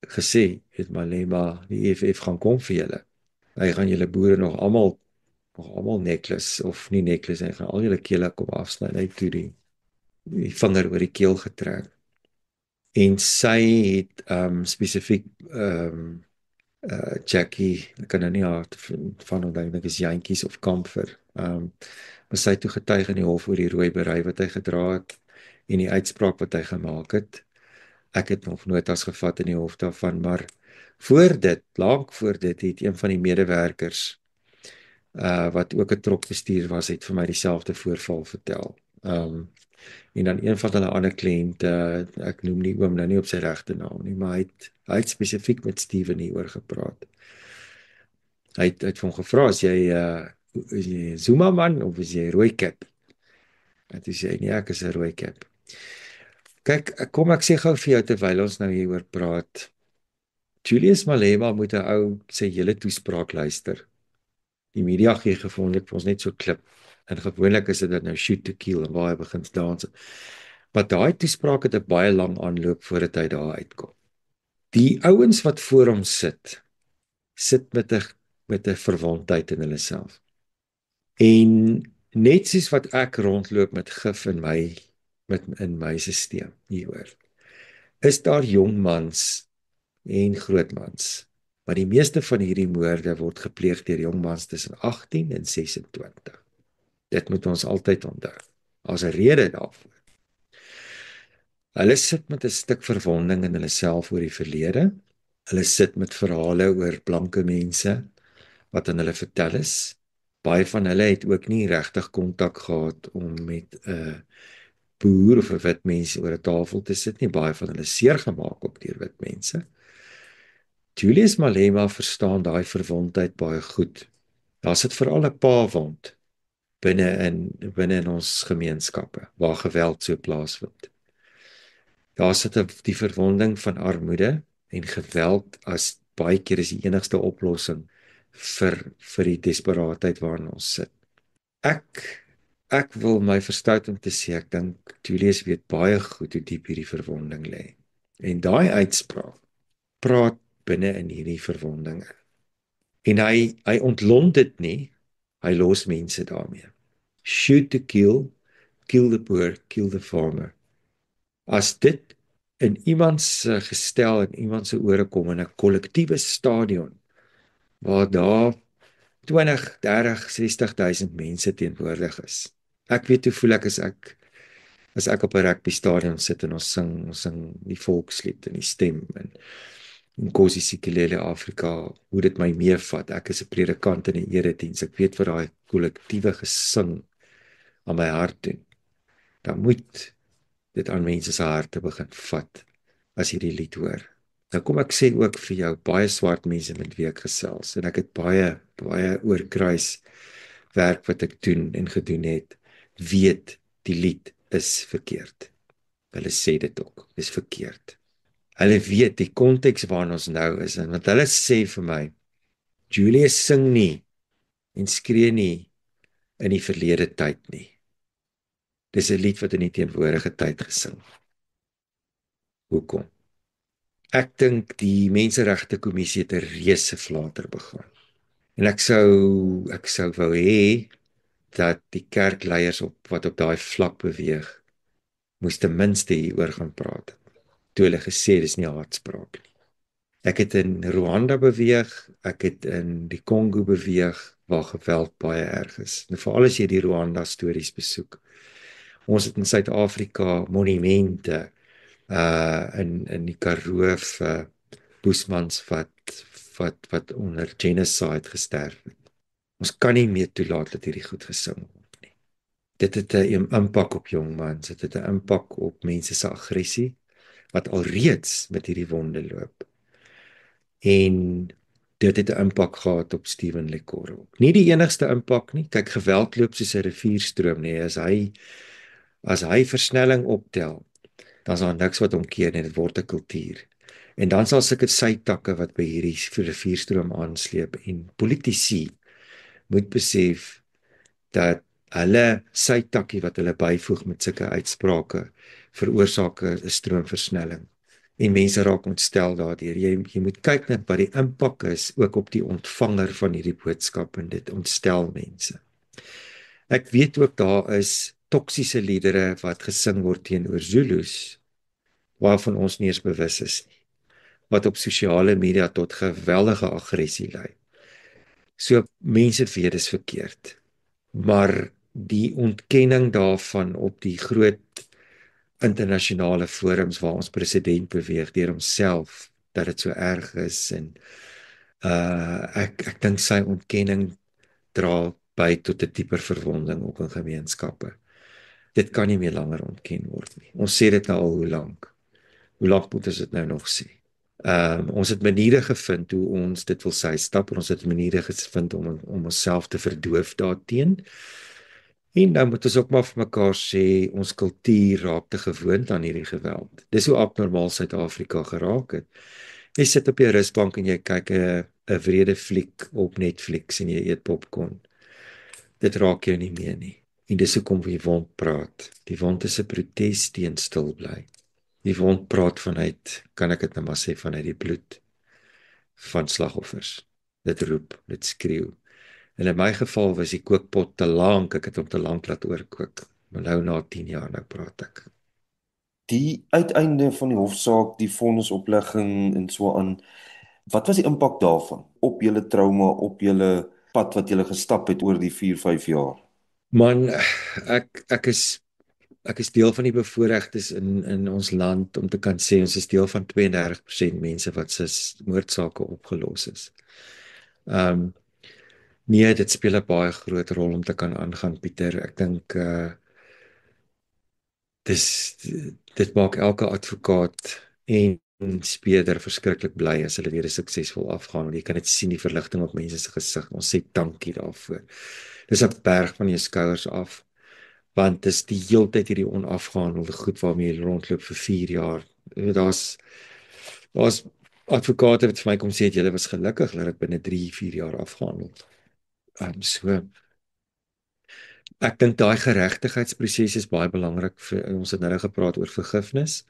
gesê, het Malema, die EFF gaan kom vir julle. Hy gaan julle boere nog almal necklace of nie necklace, hy gaan al julle kele kom afsny. Hy het toe die vinger oor die keel getrek. En sy het spesifiek Jackie, ek kan nou nie haar van onthou, ek is Jantjies of Kamfer. Maar sy het toe getuig in die hof oor die rooi berei wat hy gedra het en die uitspraak wat hy gemaak het. Ek het nog notas gevat in die hof daarvan, maar lank voor dit het een van die medewerkers wat ook 'n trokbestuur was, het vir my dieselfde voorval vertel. En dan een van hulle ander kliënte, ek noem die oom nou nie op sy regte naam nie, maar hy het spesifiek met Steven hieroor gepraat. Hy het vir hom gevra, is jy Zuma man of is jy Rooikap? En toe sê hy, nee, ek is 'n Rooikap. Kyk, kom ek sê gou vir jou terwyl ons nou hieroor praat. Julius Malema moet 'n ou sy hele toespraak luister. Die media gee gewoonlik vir ons net so klip. En gewoonlik is dit nou shoot to kill en waar hy begin dans. Maar daai toespraak het 'n baie lang aanloop voordat hy daar uitkom. Die ouens wat voor hom sit met 'n verwondheid in hulle self. En net soos wat ek rondloop met gif in my stelsel hieroor, is daar jong mans en groot mans. Maar die meeste van hierdie moorde word gepleeg deur jong mans tussen 18 en 26. Dit moet ons altyd onthou. As 'n rede daarvoor. Hulle sit met 'n stuk verwonding in hulle self oor die verlede. Hulle sit met verhale oor blanke mense wat aan hulle vertel is. Baie van hulle het ook nie regtig kontak gehad om met 'n boer of 'n wit mens oor 'n tafel te sit nie. Baie van hulle seer gemaak ook deur wit mense. Julius Malema verstaan daai verwondheid baie goed. Daar sit veral 'n paawond binne in ons gemeenskappe waar geweld so plaasvind. Daar sit die verwonding van armoede en geweld as baie keer is die enigste oplossing vir die desperaatheid waarin ons sit. Ek wil my verstout om te sê, ek dink Julius weet baie goed hoe diep hierdie verwonding lê. En daai uitspraak praat binne in hierdie verwondinge. En hy ontlont dit nie, hy los mense daarmee. Shoot to kill the poor, kill the farmer. As dit in iemand se gestel en iemand se ore kom in 'n kollektiewe stadion waar daar 20, 30, 60,000 mense teenwoordig is. Ek weet hoe voel ek as ek op 'n rugby stadion sit en ons sing die volkslied en die stem en Nkosi Sikelel Afrika, hoe dit my meevat. Ek is 'n predikant in 'n erediens. Ek weet wat daai kollektiewe gesing aan my hart doen. Dan moet dit aan mense se harte begin vat as jy die lied hoor. Nou kom ek sê ook vir jou, baie swart mense met wie ek gesels, en ek het baie oorkruis werk wat ek doen en gedoen het, weet die lied is verkeerd. Hulle sê dit ook, dis verkeerd. Hulle weet die konteks waarin ons nou is, en want hulle sê vir my, Julius sing nie en skree nie in die verlede tyd nie. Dis 'n lied wat in die teenwoordige tyd gesing. Hoekom? Ek dink die Menseregte Kommissie het 'n reuse flater begaan. En ek sou wou hê dat die kerkleiers wat op daai vlak beweeg, moes ten minste hieroor gaan praat. Toe hulle gesê dis nie haatspraak nie. Ek het in Rwanda beweeg, ek het in die Kongo beweeg waar geweld baie erg is. En veral as jy die Rwanda stories besoek. Ons het in Suid-Afrika monumente in die Karoo vir Boesmans wat onder genocide gesterf het. Ons kan nie meer toelaat dat hierdie goed gesing word nie. Dit het 'n impak op jong mans, dit het 'n impak op mense se aggressie wat alreeds met hierdie wonde loop. En dit het 'n impak gehad op Steven Lekoro. Nie die enigste impak nie. Kyk, geweld loop soos 'n rivierstroom nie. As hy versnelling optel, dan is daar niks wat omkeer nie, dit word 'n kultuur. En dan sal sulke sytakke wat by hierdie rivierstroom aansleep en politici moet besef dat hulle sytakkie wat hulle byvoeg met sulke uitsprake veroorsaak 'n stroomversnelling. En mense raak ontstel daardeur. Jy moet kyk net wat die impak is ook op die ontvanger van hierdie boodskap en dit ontstel mense. Ek weet ook daar is toksiese liedere wat gesing word teenoor Zulus waarvan ons nie eens bewus is nie, wat op sosiale media tot geweldige aggressie lei. So mense weet dit is verkeerd. Maar die ontkenning daarvan op die groot internasionale forums waar ons president beweeg deur homself dat dit so erg is en ek dink sy ontkenning dra by tot 'n dieper verwonding ook in gemeenskappe. Dit kan nie meer langer ontken word nie. Ons sê dit nou al hoe lank. Hoe lank moet ons dit nou nog sê? Ons het maniere gevind hoe ons dit wil sy stap en ons het maniere gevind om onsself te verdoof daarteen. En nou moet ons ook maar vir mekaar sê ons kultuur raak te gewoond aan hierdie geweld. Dis hoe abnormaal Suid-Afrika geraak het. Jy sit op jou rusbank en jy kyk 'n wrede fliek op Netflix en jy eet popcorn. Dit raak jou nie meer nie. En dis hoekom die wond praat. Die wond is 'n protes teen stil bly. Die wond praat vanuit, kan ek dit nou maar sê, vanuit die bloed van slagoffers. Dit roep, dit skreeu. En in my geval was die kookpot te lank, ek het hom te lank laat oorkook. Maar nou na 10 jaar nou praat ek. Die uiteinde van die hofsaak, die vonnisoplegging en so aan, wat was die impak daarvan op julle trauma, op julle pad wat julle gestap het oor die 4-5 jaar? Man, ek is deel van die bevoorregtes in ons land om te kan sê ons is deel van 32% mense wat se moordsake opgelos is. Nee, dit speel 'n baie groot rol om te kan aangaan, Pieter. Ek dink dit maak elke advokaat en speurder verskriklik bly as hulle weer suksesvol afgaan. Want jy kan dit sien die verligting op mense se gesig. Ons sê dankie daarvoor. Dis 'n berg van jou skouers af. Want dis die hele tyd hierdie onafgehandelde goed waarmee jy rondloop vir 4 jaar. Daar's advokate wat vir my kom sê het, julle was gelukkig dat dit binne 3-4 jaar afgehandel. So ek dink daai geregtigheidsproses is baie belangrik vir ons het nou gepraat oor vergifnis.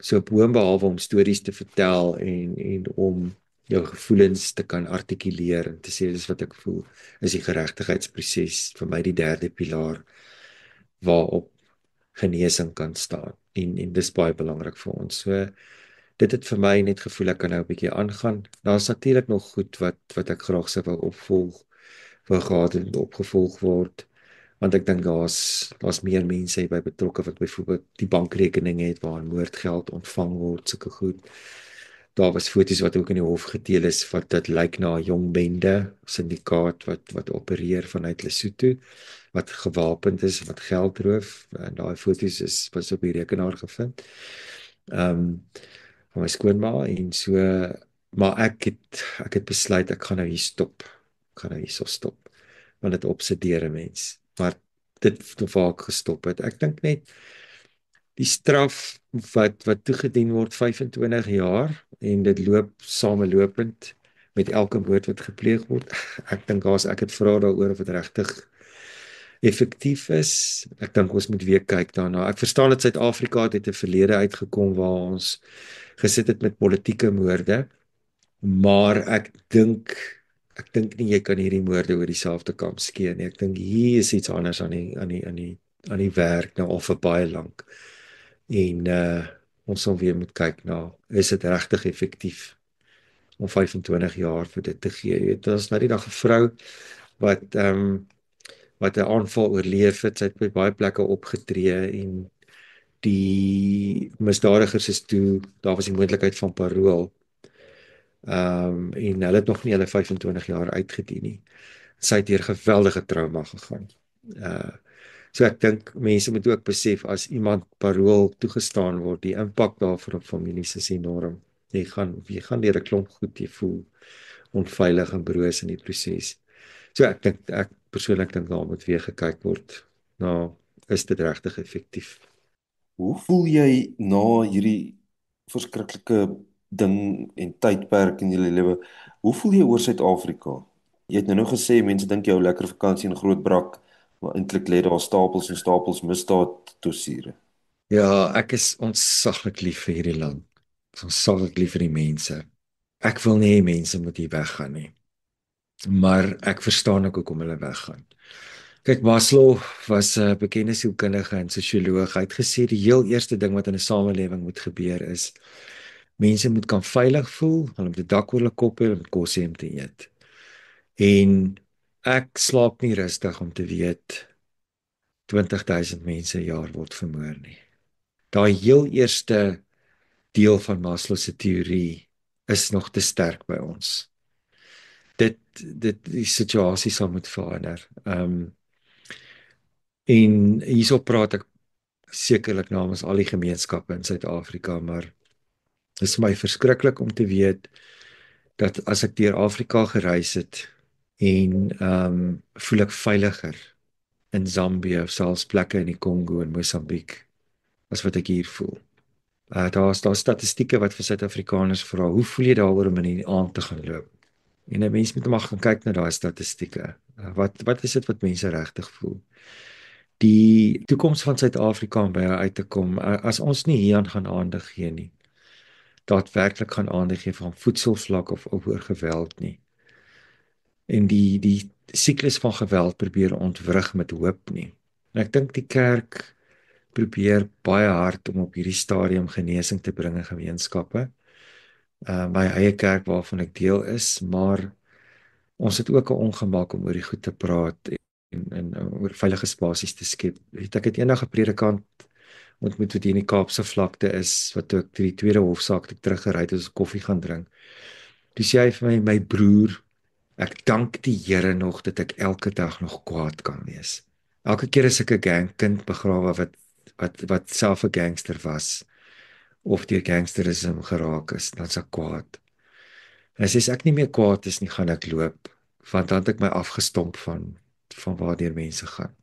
So boonbehalwe om stories te vertel en om jou gevoelens te kan artikuleer en te sê dis wat ek voel, is die geregtigheidsproses vir my die derde pilaar waarop genesing kan staan. En dis baie belangrik vir ons. So dit het vir my net gevoel ek kan nou 'n bietjie aangaan. Daar's natuurlik nog goed wat ek graag sou wou gehad het opgevolg word. Want ek dink daar's meer mense hierby betrokke wat byvoorbeeld die bankrekeninge het waar moordgeld ontvang word, sulke goed. Daar was foto's wat ook in die hof gedeel is wat dit lyk na 'n jong bende, syndikaat wat opereer vanuit Lesotho, wat gewapend is, wat geld roof. En daai foto's was op die rekenaar gevind. Van my skoonma en so, maar ek het besluit ek gaan nou hier stop. Ek gaan nou hierso stop. Want dit obsedeer 'n mens. Maar dit waar ek gestop het. Ek dink net die straf wat toegedien word 25 jaar en dit loop samelopend met elke moord wat gepleeg word. Ek dink ek het vra daaroor of dit regtig effektief is. Ek dink ons moet weer kyk daarna. Ek verstaan dat Suid-Afrika het 'n verlede uitgekom waar ons gesit het met politieke moorde, maar ek dink nie jy kan hierdie moorde oor dieselfde kam skeer nie. Ek dink hier is iets anders aan die werk nou al vir baie lank. En ons sal weer moet kyk na, is dit regtig effektief om 25 jaar vir dit te gee? Jy weet, ons nou die dag 'n vrou wat 'n aanval oorleef het, sy het by baie plekke opgetree en die misdadigers is toe, daar was die moontlikheid van parol. En hulle het nog nie hulle 25 jaar uitgedien nie. Sy het deur geweldige trauma gegaan. So ek dink mense moet ook besef as iemand parol toegestaan word, die impak daarvan op families is enorm. Jy gaan deur 'n klomp goed, jy voel onveilig en broos in die proses. So ek persoonlik dink daar moet weer gekyk word. Nou, is dit regtig effektief? Hoe voel jy na hierdie verskriklike ding en tydperk in julle lewe. Hoe voel jy oor Suid-Afrika? Jy het nou gesê mense dink jy hou lekker vakansie in Grootbrak, maar eintlik lê daar stapels en stapels misdaad dossiere. Ja, ek is ontsaglik lief vir hierdie land. Ek is ontsaglik lief vir die mense. Ek wil nie hê mense moet hier weggaan nie, maar ek verstaan ook hoekom hulle weggaan. Kyk, Maslow was 'n bekende sielkundige en sosioloog. Hy het gesê die heel eerste ding wat in 'n samelewing moet gebeur is mense moet kan veilig voel, hulle moet 'n dak oor hulle kop hê, hulle moet kos hê om te eet. En ek slaap nie rustig om te weet 20,000 mense 'n jaar word vermoor nie. Daai heel eerste deel van Maslow se teorie is nog te sterk by ons. Die situasie sal moet verander. En hierso praat ek sekerlik namens al die gemeenskappe in Suid-Afrika, maar dit is vir my verskriklik om te weet dat as ek deur Afrika gereis het en voel ek veiliger in Zambië of selfs plekke in die Kongo en Mosambiek as wat ek hier voel. Daar statistieke wat vir Suid-Afrikaners vra, hoe voel jy daaroor om in die aand te gaan loop? En 'n mens moet maar gaan kyk na daai statistieke. Wat is dit wat mense regtig voel? Die toekoms van Suid-Afrika om by uit te kom, as ons nie hieraan gaan aandag gee nie, daadwerklik gaan aandag gee van voedselvlak of oor geweld nie. En die siklus van geweld probeer ontwrig met hoop nie. En ek dink die kerk probeer baie hard om op hierdie stadium genesing te bring in gemeenskappe. My eie kerk waarvan ek deel is, maar ons het ook 'n ongemak om oor die goed te praat en oor veilige spasies te skep. Ek het eendag 'n predikant ontmoet wat hier in die Kaapse vlakte is, wat toe ek die tweede hofsaak toe teruggery het, ons koffie gaan drink. Toe sê hy vir my, my broer, ek dank die Here nog dat ek elke dag nog kwaad kan wees. Elke keer as ek 'n gangkind begrawe wat self 'n gangster was of deur gangsterisme geraak is, dan s'ek kwaad. En as ek nie meer kwaad is nie, gaan ek loop, want dan het ek my afgestomp van waardeur mense gaan.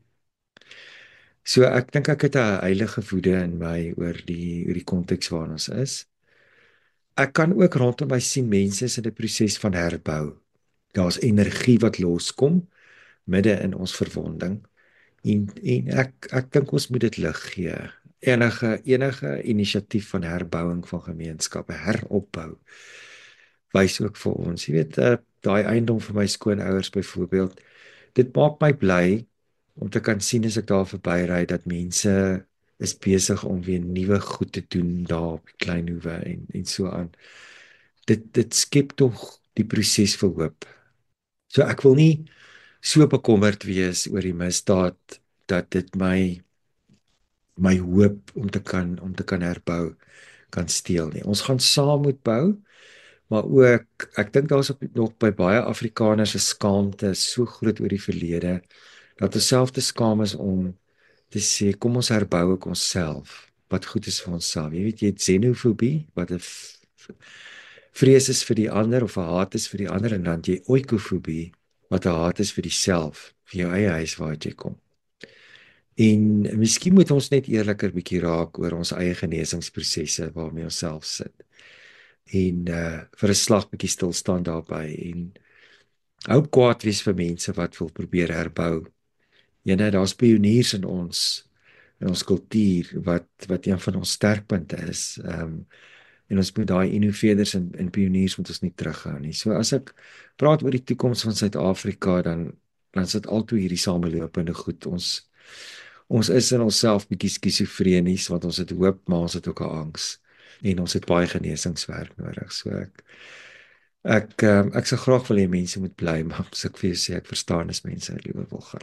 So ek dink ek het 'n heilige woede in my oor die konteks waarin ons is. Ek kan ook rondom my sien mense is in 'n proses van herbou. Daar's energie wat loskom midde in ons verwonding. En ek dink ons moet dit lig gee. Enige inisiatief van herbouing van gemeenskappe, heropbou, wys ook vir ons. Jy weet, daai eiendom vir my skoonouers byvoorbeeld, dit maak my bly om te kan sien as ek daar verbyry dat mense is besig om weer nuwe goed te doen daar op die Kleinhoewe en so aan. Dit skep tog die proses vir hoop. So ek wil nie so bekommerd wees oor die misdaad dat dit my hoop om te kan herbou kan steel nie. Ons gaan saam moet bou, maar ook ek dink daar's nog by baie Afrikaners 'n skaamte so groot oor die verlede dat ons self te skaam is om te sê kom ons herbou ook onsself. Wat goed is vir onsself. Jy weet jy het xenofobie wat 'n vrees is vir die ander of 'n haat is vir die ander en dan jy oikofobie wat 'n haat is vir jouself, vir jou eie huis waar jy kom. En miskien moet ons net eerliker bietjie raak oor ons eie genesingsprosesse waarmee ons self sit. En vir 'n slag bietjie stil staan daarby en hou kwaad wees vir mense wat wil probeer herbou. Daar's pioniers in ons kultuur wat een van ons sterkpunte is. En ons moet daai innoveerders en pioniers moet ons nie terughou nie. So as ek praat oor die toekoms van Suid-Afrika, dan is dit altoe hierdie samelopende goed. Ons is in onsself bietjie skizofrenies want ons het hoop, maar ons het ook 'n angs en ons het baie genesingswerk nodig. So ek sou graag wil hê mense moet bly, maar as ek vir jou sê ek verstaan as mense liewer wil gaan.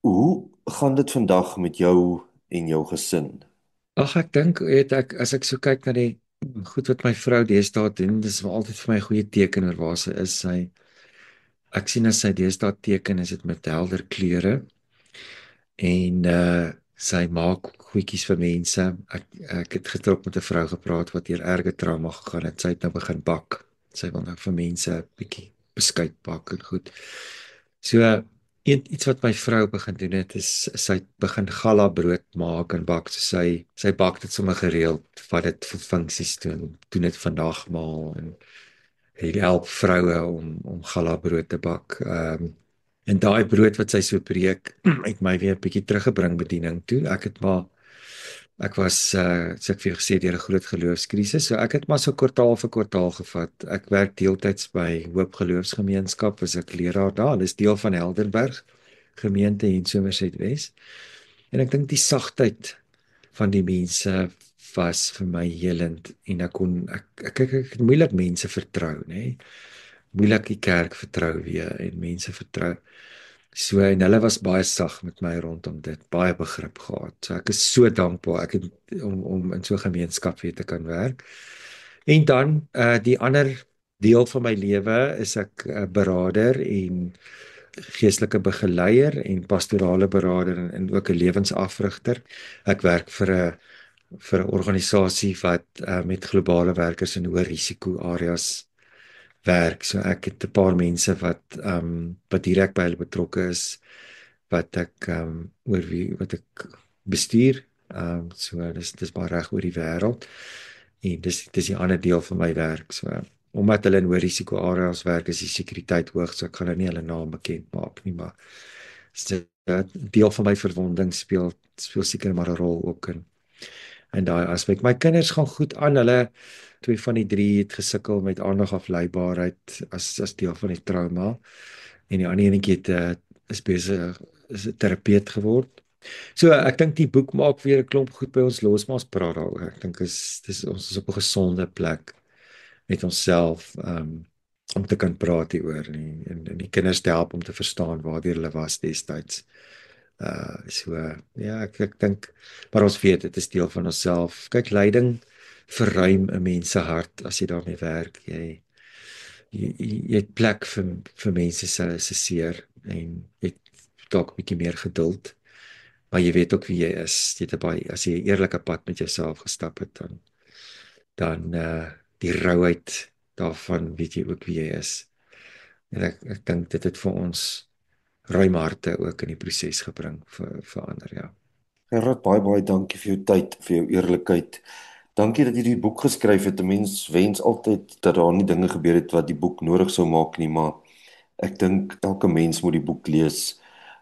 Hoe gaan dit vandag met jou en jou gesin? Ag ek dink as ek so kyk na die goed wat my vrou deesdae doen, dis wel altyd vir my 'n goeie teken oor waar sy is. Ek sien as sy deesdae teken is dit met helder kleure en sy maak goedjies vir mense. Ek het gister ook met 'n vrou gepraat wat deur erge trauma gegaan het. Sy het nou begin bak. Sy wil nou vir mense 'n bietjie beskuit bak en goed. So Iets wat my vrou begin doen het, is sy begin gala brood maak en bak. So sy bak dit sommer gereeld, vat dit vir funksies doen dit vandag maal en hy help vroue om gala brood te bak. En daai brood wat sy so breek, het my weer 'n bietjie teruggebring bediening toe. Ek was so ek vir jou gesê deur 'n groot geloofskrisis, so ek het maar so kwartaal vir kwartaal gevat. Ek werk deeltyds by Hoop Geloofsgemeenskap, as ek leraar daar, dis deel van Helderberg gemeente in Somerset Wes. En ek dink die sagtheid van die mense was vir my helend en ek het moeilik mense vertrou, nê? Moeilik die kerk vertrou weer en mense vertrou. So en hulle was baie sag met my rondom dit, baie begrip gehad. So ek is so dankbaar ek het om in so 'n gemeenskap weer te kan werk. En dan die ander deel van my lewe is ek beraader en geestelike begeleier en pastorale beraader en ook 'n lewensafrigter. Ek werk vir 'n organisasie wat met globale werkers in hoë risiko areas werk. So ek het 'n paar mense wat direk by hulle betrokke is, wat ek wat ek bestuur. So dis baie reg oor die wêreld. En dis die ander deel van my werk. So omdat hulle in hoë risiko areas werk, is die sekuriteit hoog, so ek gaan nie hulle naam bekend maak nie, maar deel van my verwonding speel seker maar 'n rol ook in daai aspek. My kinders gaan goed aan. Hulle 2 van die 3 het gesukkel met aandagafleibaarheid as deel van die trauma. En die ander enetjie is besig is 'n terapeut geword. So ek dink die boek maak weer 'n klomp goed by ons los, maar ons praat daaroor. Ek dink ons is op 'n gesonde plek met onsself om te kan praat hieroor en die kinders te help om te verstaan waartoe hulle was destyds. Ja, ek dink, maar ons weet dit is deel van onsself. Kyk, lyding verruim 'n mens se hart as jy daarmee werk. Jy het plek vir mense se seer en jy het dalk 'n bietjie meer geduld. Maar jy weet ook wie jy is. As jy 'n eerlike pad met jouself gestap het, dan die rouheid daarvan weet jy ook wie jy is. En ek dink dit het vir ons ruim harte ook in die proses gebring vir ander, ja. Gerard, baie dankie vir jou tyd, vir jou eerlikheid. Dankie dat jy die boek geskryf het. 'n Mens wens altyd dat daar nie dinge gebeur het wat die boek nodig sou maak nie, maar ek dink elke mens moet die boek lees,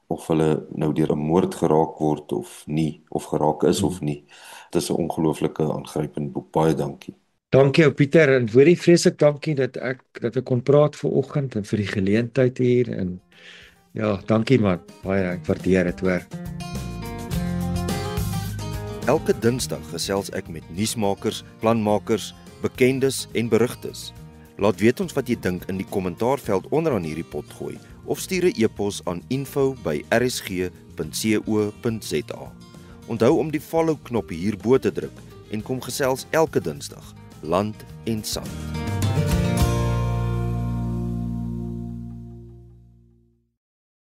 of hulle nou deur 'n moord geraak word of nie, of geraak is of nie. Dit is 'n ongelooflike aangrypende boek. Baie dankie. Dankie ou Pieter, en vir die vreeslik dankie dat ek kon praat vanoggend en vir die geleentheid hier en ja, dankie man. Baie ek waardeer dit, hoor. Elke Dinsdag gesels ek met nuusmakers, planmakers, bekendes en berigtes. Laat weet ons wat jy dink in die kommentaarveld onderaan hierdie pot gooi of stuur 'n e-pos aan info@rsg.co.za. Onthou om die follow knoppie hierbo te druk en kom gesels elke Dinsdag, land en sand.